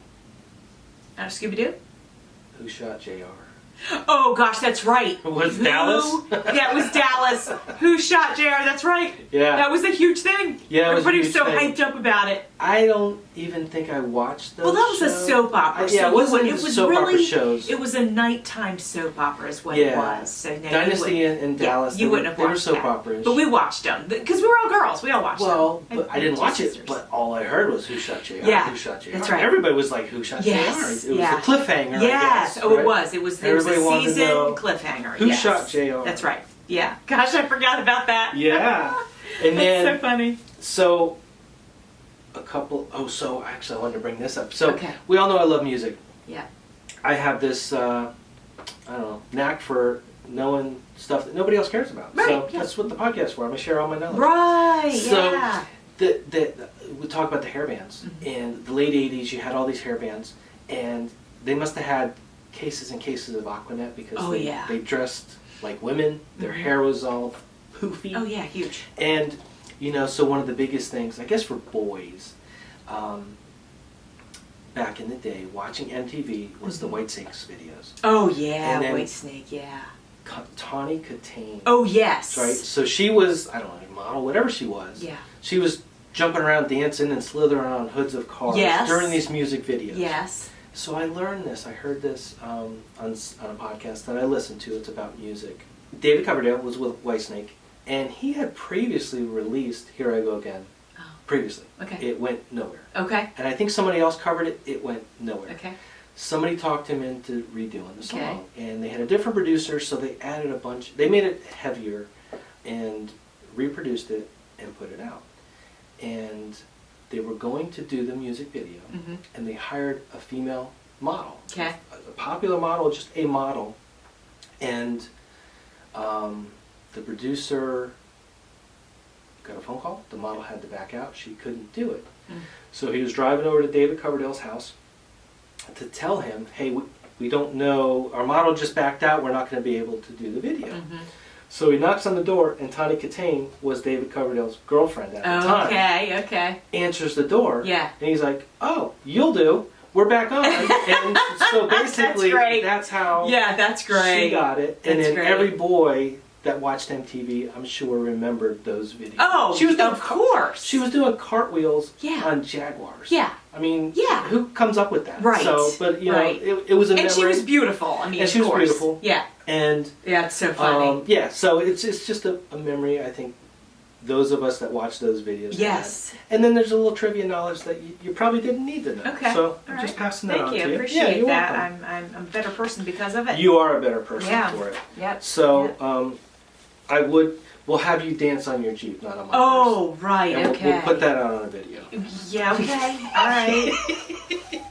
Scooby-Doo? Who shot JR? Oh gosh, that's right. Was Dallas? Yeah, it was Dallas. Who shot JR? That's right. Yeah. That was a huge thing. Yeah, everybody was so thing. hyped up about it. I don't even think I watched those. Well, that was shows. a soap opera. Yeah, it wasn't it was soap really, opera shows. It was a nighttime soap opera is what it was. So no, Dynasty and Dallas. You wouldn't have watched They were soap that. operas. But we watched them because we were all girls. We all watched them. Well, but I didn't watch it. But all I heard was Who Shot JR? Yeah, Who Shot JR? that's right. Everybody was like, Who Shot JR? It was a cliffhanger. Yes. I guess, Oh, right? it was. It was a season cliffhanger. Who shot JR? That's right. Yeah. Gosh, I forgot about that. Yeah. And then That's so funny. So actually I wanted to bring this up. So we all know I love music. Yeah. I have this I don't know, knack for knowing stuff that nobody else cares about. Right, So yeah. that's what the podcast is for. I'm gonna share all my knowledge. Right. So yeah. we talk about the hair bands. In the late 80s, you had all these hair bands, and they must have had cases and cases of Aquanet because they dressed like women. Their hair was all poofy. Oh yeah, huge. And so one of the biggest things, I guess, for boys, back in the day, watching MTV was the White Snakes videos. Oh yeah, And then White Snake, yeah. Tawny Katane. Oh yes. Right? So she was, I don't know, a model, whatever she was. Yeah. She was jumping around, dancing, and slithering on hoods of cars during these music videos. Yes. So I learned this. I heard this on a podcast that I listened to. It's about music. David Coverdale was with Whitesnake, and he had previously released Here I Go Again. Oh. Previously. Okay. It went nowhere. Okay. And I think somebody else covered it. It went nowhere. Okay. Somebody talked him into redoing the song. Okay. And they had a different producer, so they added a bunch. They made it heavier and reproduced it and put it out. And they were going to do the music video, and they hired a female model. Okay. A popular model, just a model. And the producer got a phone call. The model had to back out. She couldn't do it. So he was driving over to David Coverdale's house to tell him, hey, we don't know, our model just backed out, we're not going to be able to do the video. So he knocks on the door, and Tawny Katane was David Coverdale's girlfriend at the time. Okay. Answers the door, Yeah. and he's like, oh, you'll do, we're back on. And so basically, that's how that's great. she got it. That's and then great. every boy that watched MTV, I'm sure, remembered those videos. Oh, she was doing of course. She was doing cartwheels Yeah. on Jaguars. Yeah. I mean, Yeah. who comes up with that? Right. So, but Right. it was a memory. And she was beautiful. I mean, And of she was course. beautiful. Yeah. And Yeah, it's so funny. yeah, so it's just a memory. I think those of us that watch those videos. Yes. had. And then there's a little trivia knowledge that you probably didn't need to know. Okay. So I'm All just right. passing that on Thank to you. you. Appreciate yeah, you're that. welcome. I'm a better person because of it. You are a better person Yeah. for it. Yep. So we'll have you dance on your Jeep, not on my Oh, right. and Okay. we'll put that out on a video. Yeah. Okay. All right.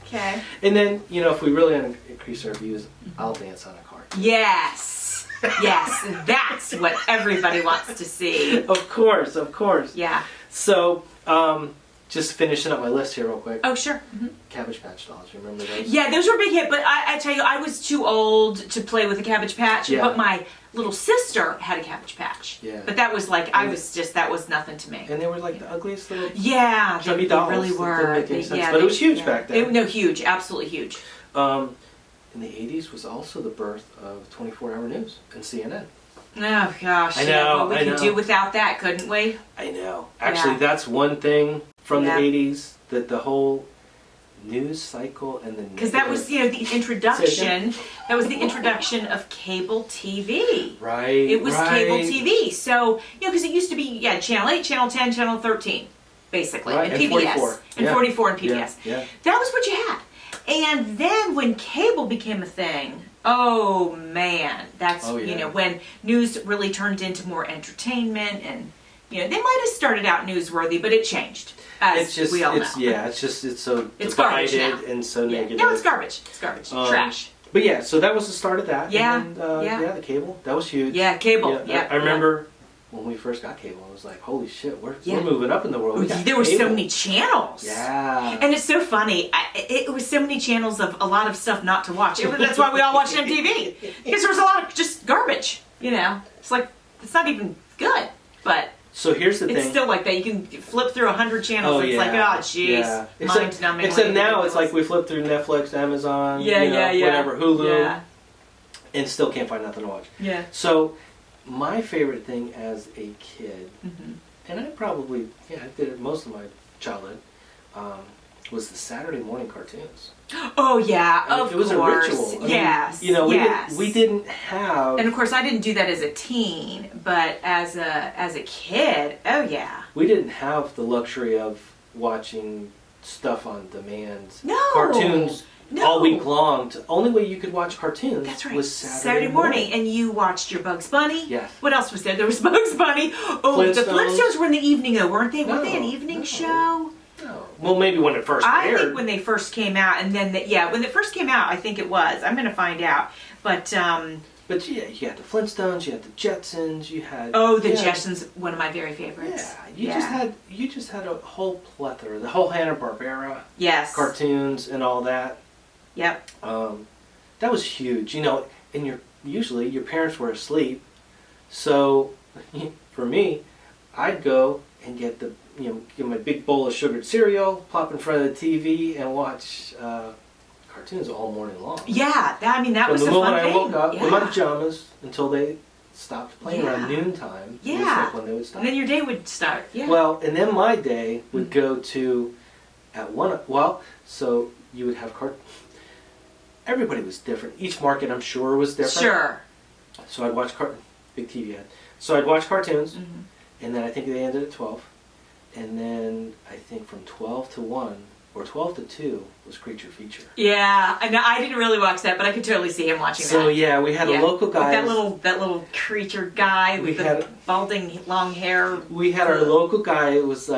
Okay. And then, if we really want to increase our views, I'll dance on a car. Yes. Yes. That's what everybody wants to see. Of course. Yeah. So, just finishing up my list here real quick. Oh, sure. Cabbage Patch Dolls, remember those? Yeah, those were a big hit, but I tell you, I was too old to play with a Cabbage Patch, Yeah. but my little sister had a Cabbage Patch. Yeah. But that was like, that was nothing to me. And they were like the ugliest little Yeah, chubby they dolls. really that were. didn't make any sense. Yeah, But it was huge back then. No, huge, absolutely huge. In the 80s was also the birth of 24-hour news and CNN. Oh gosh, I yeah, know, well, we I could know. do without that, couldn't we? I know. Actually, Yeah. that's one thing from Yeah. the 80s, that the whole news cycle and the Because that was, the introduction. That was the introduction of cable TV. Right. It was right. cable TV. So, because it used to be, Channel 8, Channel 10, Channel 13, basically. Right, And and PBS. 44. And Yeah. 44 and PBS. Yeah. That was what you had. And then when cable became a thing, oh man, that's, Oh, yeah. when news really turned into more entertainment and, they might have started out newsworthy, but it changed. As It's just, we all know. it's so It's garbage divided now. and so Yeah. negative. No, it's garbage. It's garbage. Trash. But yeah, so that was the start of that. Yeah, And then, the cable, that was huge. Yeah, cable. Yeah, I remember when we first got cable, I was like, holy shit, we're moving up in the world. We got There were so cable. many channels. Yeah. And it's so funny. It was so many channels of a lot of stuff not to watch. That's why we all watched MTV. Because there was a lot of just garbage. It's like, it's not even good. But So here's the it's thing. still like that. You can flip through 100 channels. Oh, and it's like, oh, jeez. Yeah. Mind-numbing. Except now it's like we flip through Netflix, Amazon, whatever, Hulu, Yeah. and still can't find nothing to watch. Yeah. So my favorite thing as a kid, and I probably, I did it most of my childhood, was the Saturday morning cartoons. Oh, yeah, I mean, of it was course. a ritual. I mean, Yes. we didn't have. And of course, I didn't do that as a teen, but as a kid, oh yeah. We didn't have the luxury of watching stuff on demand. No. Cartoons No. all week long. The only way you could watch cartoons That's right. was Saturday morning, and you watched your Bugs Bunny. Yes. What else was there? There was Bugs Bunny. Oh, the Flintstones. Flintstones were in the evening though, weren't they? Weren't they an No, evening no. show? No. Well, maybe when it first aired. I think when they first came out, and then when it first came out, I think it was. I'm going to find out, but yeah, you had the Flintstones, you had the Jetsons, you had the Jetsons, one of my very favorites. Yeah, you just had a whole plethora, the whole Hanna-Barbera, cartoons and all that. Yep. That was huge, and usually your parents were asleep, so for me, I'd go and get get my big bowl of sugared cereal, plop in front of the TV, and watch cartoons all morning long. Yeah, that was the fun thing. From the moment I woke up in my pajamas until they stopped playing around noontime. Yeah. When they would stop. And then your day would start. Yeah. Well, and then my day would go to so you would have everybody was different. Each market, I'm sure, was different. Sure. So I'd watch big TV ad. So I'd watch cartoons, Mm-hmm. and then I think they ended at 12. And then I think from 12 to 1 or 12 to 2 was Creature Feature. Yeah, I didn't really watch that, but I could totally see him watching that. So yeah, we had a local guy. With that little creature guy with the balding long hair. We had our local guy. It was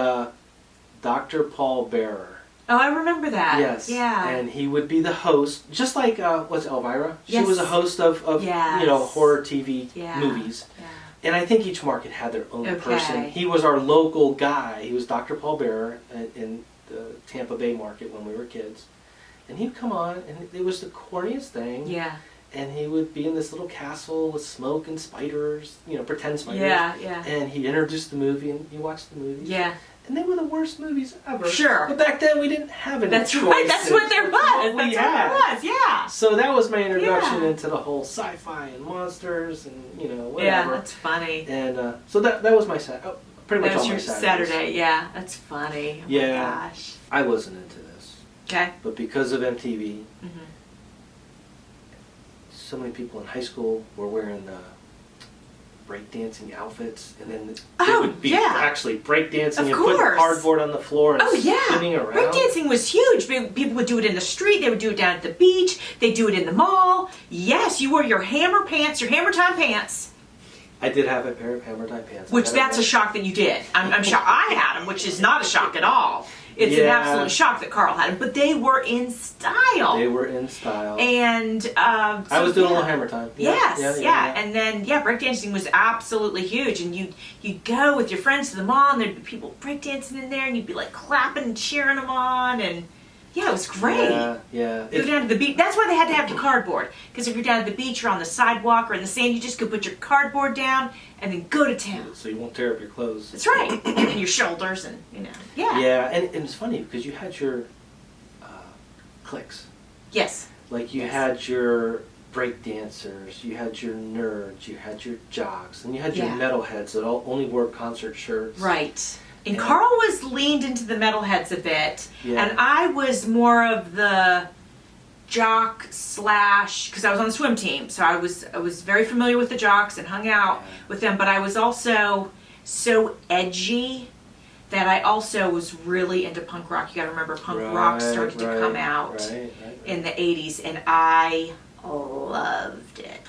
Dr. Paul Bearer. Oh, I remember that. Yes. Yeah. And he would be the host, just like what's Elvira? Yes. She was a host of horror TV movies. Yeah. And I think each market had their own person. He was our local guy. He was Dr. Paul Bearer in the Tampa Bay market when we were kids. And he'd come on, and it was the corniest thing. Yeah. And he would be in this little castle with smoke and spiders, pretend spiders. Yeah. And he'd introduce the movie, and you watched the movie. Yeah. And they were the worst movies ever. Sure. But back then we didn't have any choices. Right. That's what there was. That's what there was. Yeah. So that was my introduction into the whole sci-fi and monsters and whatever. Yeah, that's funny. And so that was my pretty much all my Saturdays. Saturday. Yeah, that's funny. Oh my gosh. I wasn't into this. Okay. But because of MTV, so many people in high school were wearing breakdancing outfits, and then they would be actually breakdancing and putting cardboard on the floor and spinning around. Breakdancing was huge. People would do it in the street. They would do it down at the beach. They do it in the mall. Yes, you wore your hammer pants, your hammer time pants. I did have a pair of hammer time pants. Which that's a shock that you did. I'm shocked. I had them, which is not a shock at all. It's an absolute shock that Carl had them, but they were in style. They were in style. And I was doing a little hammer time. Yes, and then breakdancing was absolutely huge. And you'd go with your friends to the mall, and there'd be people breakdancing in there, and you'd be like clapping and cheering them on, and it was great. Yeah. Go down to the beach. That's why they had to have the cardboard. Because if you're down at the beach or on the sidewalk or in the sand, you just could put your cardboard down and then go to town. So you won't tear up your clothes. That's right. And your shoulders and, Yeah. Yeah, and it's funny because you had your cliques. Yes. Like you had your break dancers, you had your nerds, you had your jocks, and you had your metalheads that only wore concert shirts. Right. And Carl was leaned into the metalheads a bit, yeah. and I was more of the jock / because I was on the swim team, so I was very familiar with the jocks and hung out with them. But I was also so edgy that I also was really into punk rock. You got to remember, punk rock started to come out in the 80s, and I loved it.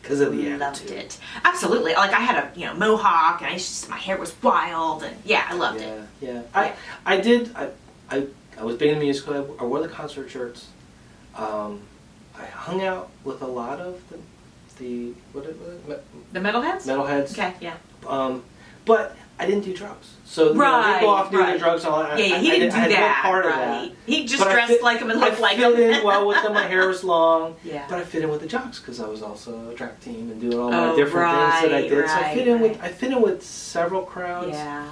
Because of the attitude. Loved it. Absolutely. Like I had a mohawk, and my hair was wild, and I loved it. Yeah. I did. I was big in the musical. I wore the concert shirts. I hung out with a lot of the metalheads. Metalheads. Okay. Yeah. But I didn't do drugs. So they go off doing the drugs and all that. Yeah, he didn't do that. No part of that. He just dressed like him and looked like him. I fit in well with them. My hair was long. Yeah. But I fit in with the jocks because I was also a track team and doing all my different things that I did. So I fit in with several crowds. Yeah.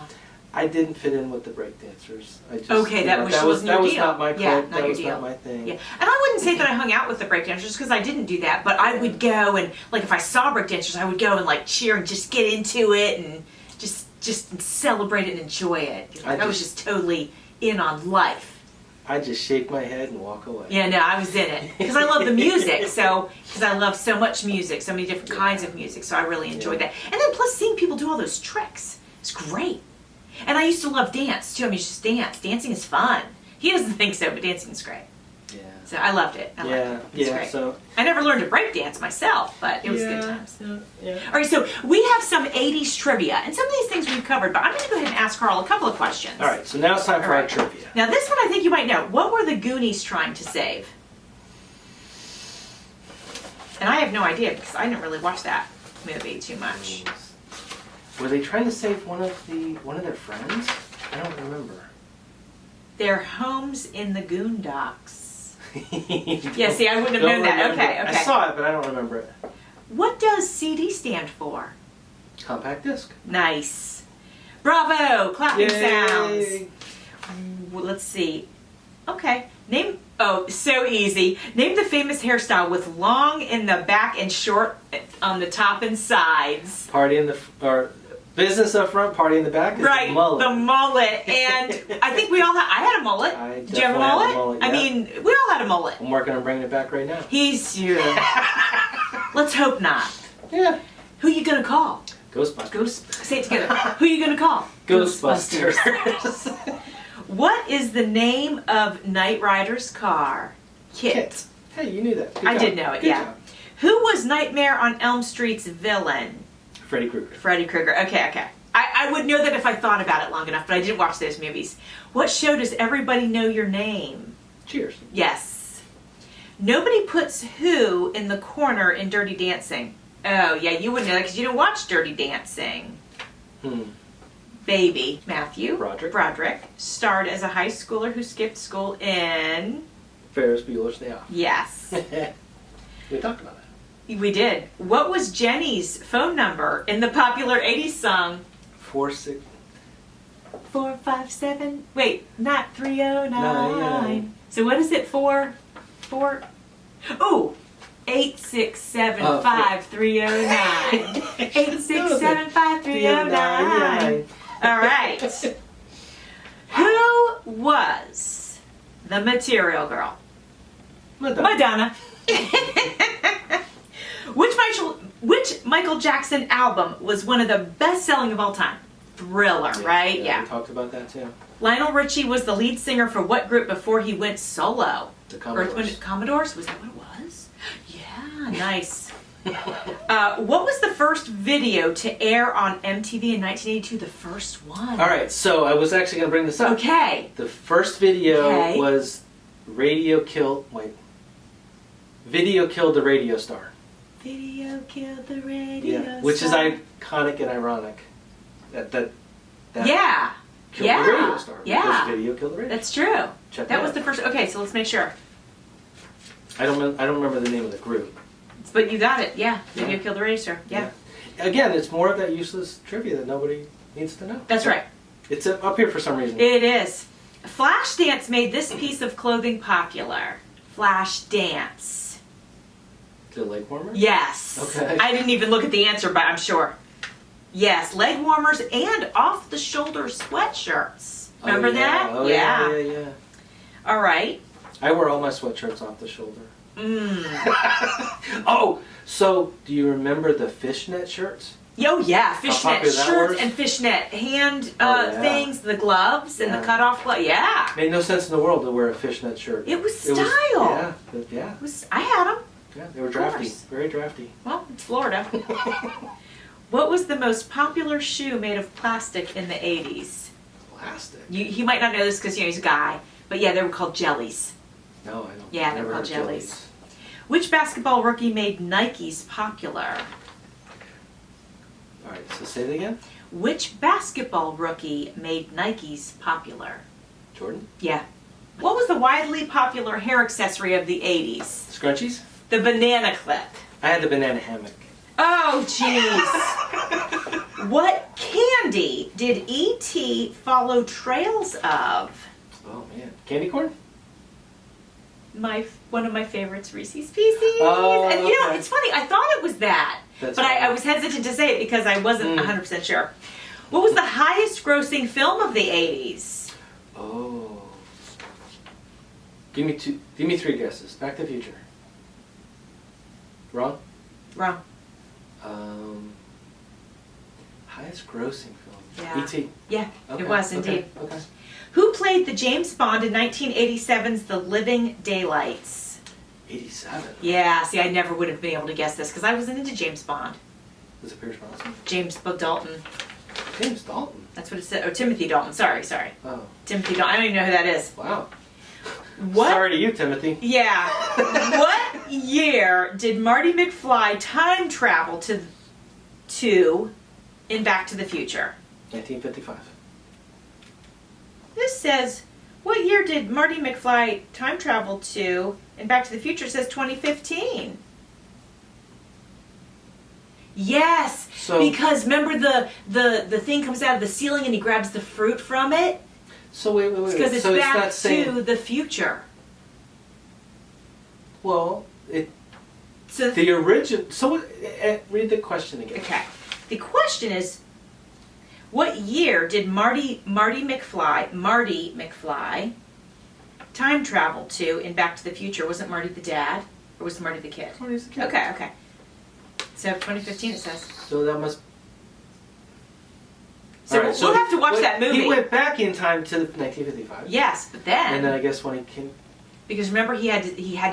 I didn't fit in with the breakdancers. That was not my club. That was not my thing. Yeah. And I wouldn't say that I hung out with the breakdancers because I didn't do that. But I would go and if I saw breakdancers, I would go and cheer and just get into it and just celebrate it and enjoy it. I was just totally in on life. I just shake my head and walk away. Yeah, no, I was in it because I love the music. Because I love so much music, so many different kinds of music. So I really enjoyed that. And then plus seeing people do all those tricks, it's great. And I used to love dance too. I mean, it's just dance. Dancing is fun. He doesn't think so, but dancing is great. Yeah. So I loved it. I loved it. It was great. So I never learned to break dance myself, but it was good times. Yeah. All right, so we have some 80s trivia, and some of these things we've covered, but I'm going to go ahead and ask Carl a couple of questions. All right, so now it's time for our trivia. Now this one I think you might know. What were the Goonies trying to save? And I have no idea because I didn't really watch that movie too much. Were they trying to save one of their friends? I don't remember. Their homes in the Goondocks. Yeah, see, I wouldn't have known that. Okay. I saw it, but I don't remember it. What does CD stand for? Compact disc. Nice. Bravo! Clapping Yay. sounds. Well, let's see. Okay. So easy. Name the famous hairstyle with long in the back and short on the top and sides. Business up front, party in the back. Right, the mullet. the mullet. And I think we all I had a mullet. Did you have a mullet? Yeah. I mean, we all had a mullet. I'm working on bringing it back right now. Let's hope not. Yeah. Who you gonna call? Ghostbusters. Say it together. Who you gonna call? Ghostbusters. What is the name of Knight Rider's car? Kit. Hey, you knew that. Good I job. did know it, Good yeah. job. Who was Nightmare on Elm Street's villain? Freddy Krueger. Freddy Krueger. Okay. I would know that if I thought about it long enough, but I didn't watch those movies. What show does everybody know your name? Cheers. Yes. Nobody puts who in the corner in Dirty Dancing. Oh, yeah, you wouldn't know that because you didn't watch Dirty Dancing. Baby Matthew Broderick starred as a high schooler who skipped school in Ferris Bueller's Day Off. Yes. We talked about that. We did. What was Jenny's phone number in the popular 80s song? 457. Wait, not 309. So what is it for? Oh, 8675309. 8675309. All right. Who was the Material Girl? Madonna. Which Michael Jackson album was one of the best-selling of all time? Thriller, right? Yeah. We talked about that too. Lionel Richie was the lead singer for what group before he went solo? The Commodores. Earth, Wind, Commodores? Was that what it was? Yeah, nice. What was the first video to air on MTV in 1982? The first one. All right, so I was actually going to bring this up. Okay. The first video was Video Killed the Radio Star. Video killed the radio star. Which is iconic and ironic. That killed the radio star. Because Video killed the radio That's true. Check that was the first. Okay, so let's make sure. I don't remember the name of the group. But you got it. Yeah. Video killed the radio star. Yeah. Again, it's more of that useless trivia that nobody needs to know. That's right. It's up here for some reason. It is. Flashdance made this piece of clothing popular. Flashdance. The leg warmer? Yes. Okay. I didn't even look at the answer, but I'm sure. Yes, leg warmers and off-the-shoulder sweatshirts. Remember that? Oh, yeah. All right. I wear all my sweatshirts off the shoulder. Oh, so do you remember the fishnet shirts? Oh, yeah. Fishnet shirts and fishnet hand things, the gloves and the cut-off gloves. Yeah. Made no sense in the world to wear a fishnet shirt. It was style. I had them. Yeah, they were drafty. Very drafty. Well, it's Florida. What was the most popular shoe made of plastic in the 80s? Plastic? He might not know this because he's a guy, but yeah, they were called jellies. No, I don't. Yeah, they were called jellies. Which basketball rookie made Nikes popular? All right, so say it again. Which basketball rookie made Nikes popular? Jordan? Yeah. What was the widely popular hair accessory of the 80s? Scrunchies? The banana clip. I had the banana hammock. Oh, jeez. What candy did E.T. follow trails of? Oh, man. Candy corn? One of my favorites, Reese's Pieces. Oh, and you know, it's funny, I thought it was that. That's but I was hesitant to say it because I wasn't 100% sure. What was the highest grossing film of the 80s? Oh. Give me 3 guesses. Back to the Future. Wrong? Wrong. Highest grossing film. Yeah. E.T. Yeah, Okay, it was indeed. Okay. Who played the James Bond in 1987's The Living Daylights? 87. Yeah, see, I never would have been able to guess this because I wasn't into James Bond. Was it Pierce Brosnan? James Dalton. James Dalton. That's what it said. Oh, Timothy Dalton. Sorry. Oh. Timothy Dalton. I don't even know who that is. Wow. What? Sorry to you, Timothy. Yeah. What year did Marty McFly time travel to in Back to the Future? 1955. This says, what year did Marty McFly time travel to in Back to the Future? It says 2015. Yes, So- because remember the thing comes out of the ceiling and he grabs the fruit from it? So wait. Because it's so back not saying, to the future. well, So the original. So read the question again. okay. The question is, what year did Marty McFly time travel to in Back to the Future? Wasn't Marty the dad, or was Marty the kid? Marty's the kid. Okay. So 2015 it says. So that must. So All right, we'll have to watch that movie. He went back in time to 1955. Yes, but then, And then I guess when he came, because remember he had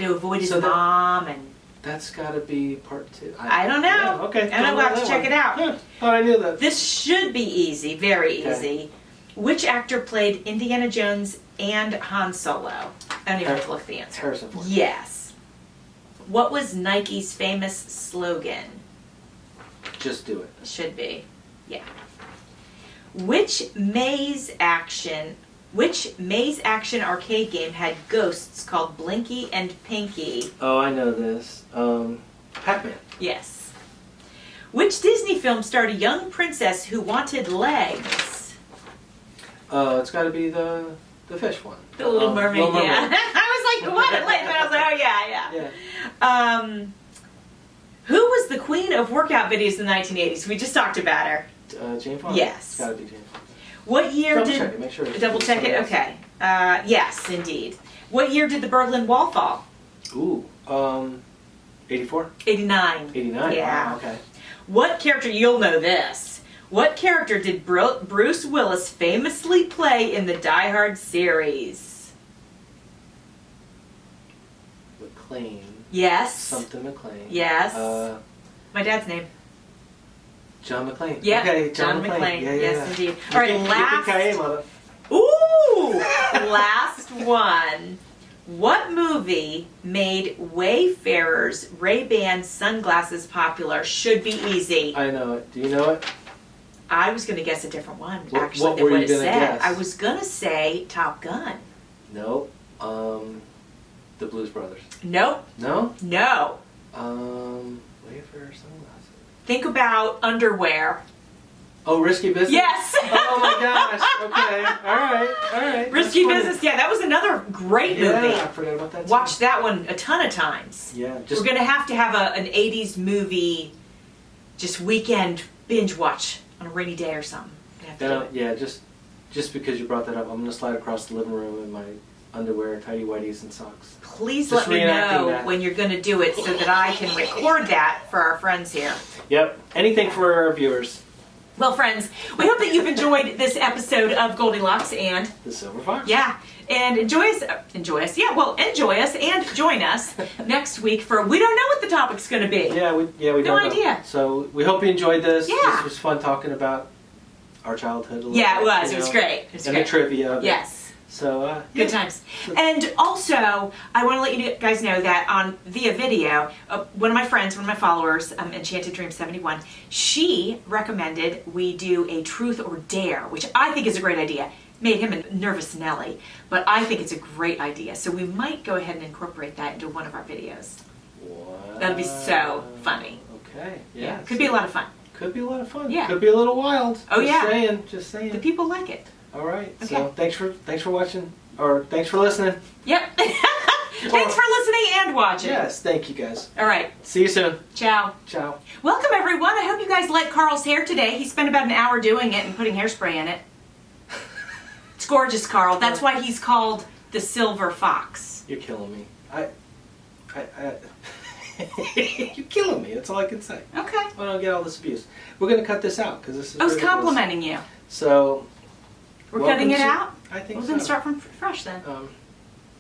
to avoid his So that- mom and that's got to be part 2. I don't know. Yeah, okay. I don't know. We'll have to check it out. Yeah, thought I knew that. This should be easy, very Okay. easy. Which actor played Indiana Jones and Han Solo? I don't even have to look at the answer. Harrison Ford. Yes. What was Nike's famous slogan? Just do it. Should be. Yeah. Which maze action arcade game had ghosts called Blinky and Pinky? Oh, I know this. Pac-Man. Yes. Which Disney film starred a young princess who wanted legs? It's got to be the fish one. The Little Mermaid, Little Mermaid. yeah. I was like, who wanted legs? And I was like, oh yeah. Yeah. Who was the queen of workout videos in the 1980s? We just talked about her. Jane Fonda. Yes. It's got to be Jane Fonda. What year Double did... check it, make sure it's Double check it? somebody Okay. Yes, indeed. What year did the Berlin Wall fall? Ooh, 84? 89. 89? Yeah. Wow, okay. What character... You'll know this. What character did Bruce Willis famously play in the Die Hard series? McClane. Yes. Something McClane. Yes. My dad's name. John McClane. Yeah. Okay, John McClane. Yeah, Yes, indeed. All right, last... Yippee-ki-yay, mother. Ooh! Last one. What movie made Wayfarer's Ray-Ban sunglasses popular? Should be easy. I know it. Do you know it? I was going to guess a different one, What- actually, what than were what you it gonna said. guess? I was going to say Top Gun. No. The Blues Brothers. Nope. No? No. Wayfarer sunglasses. Think about underwear. Oh, Risky Business? Yes! Oh my gosh. Okay. All right. Risky That's funny. Business. Yeah, that was another great Yeah, movie. I forgot about that too. Watched that one a ton of times. Yeah, We're going to have an 80s movie just weekend binge watch on a rainy day or something. We have to do it. Yeah, just because you brought that up, I'm going to slide across the living room in my underwear, tidy whities, and socks. Please Just let me reenacting know that. when you're going to do it so that I can record that for our friends here. Yep. Anything for our viewers. Well, friends, we hope that you've enjoyed this episode of Goldilocks and, The Silver Fox. yeah, and enjoy us and join us next week for, we don't know what the topic's going to be. Yeah, we don't know. idea. So we hope you enjoyed this. Yeah. This was fun talking about our childhood a little Yeah, it bit, was. you It was know, great. It was and great. the trivia of it. Yes. So, Good times. And also, I want to let you guys know that via video, one of my friends, one of my followers, Enchanted Dream 71, she recommended we do a truth or dare, which I think is a great idea. Made him a nervous Nelly, but I think it's a great idea. So we might go ahead and incorporate that into one of our videos. Wow. That'd be so funny. Okay. Yeah, could be a lot of fun. Could be a lot of fun. Yeah. Could be a little wild. Oh, just yeah. Saying, just saying. The people like it. All right. Okay. So thanks for watching, or thanks for listening. Yep. Thanks for listening and watching. Yes. Thank you guys. All right. See you soon. Ciao. Ciao. Welcome, everyone. I hope you guys like Carl's hair today. He spent about an hour doing it and putting hairspray in it. It's gorgeous, Carl. That's why he's called the Silver Fox. You're killing me. You're killing me. That's all I can say. Okay. I don't get all this abuse. We're going to cut this out because this is I was ridiculous. complimenting you. So, We're welcome cutting it to- out? I think Well, so. then start from fresh then.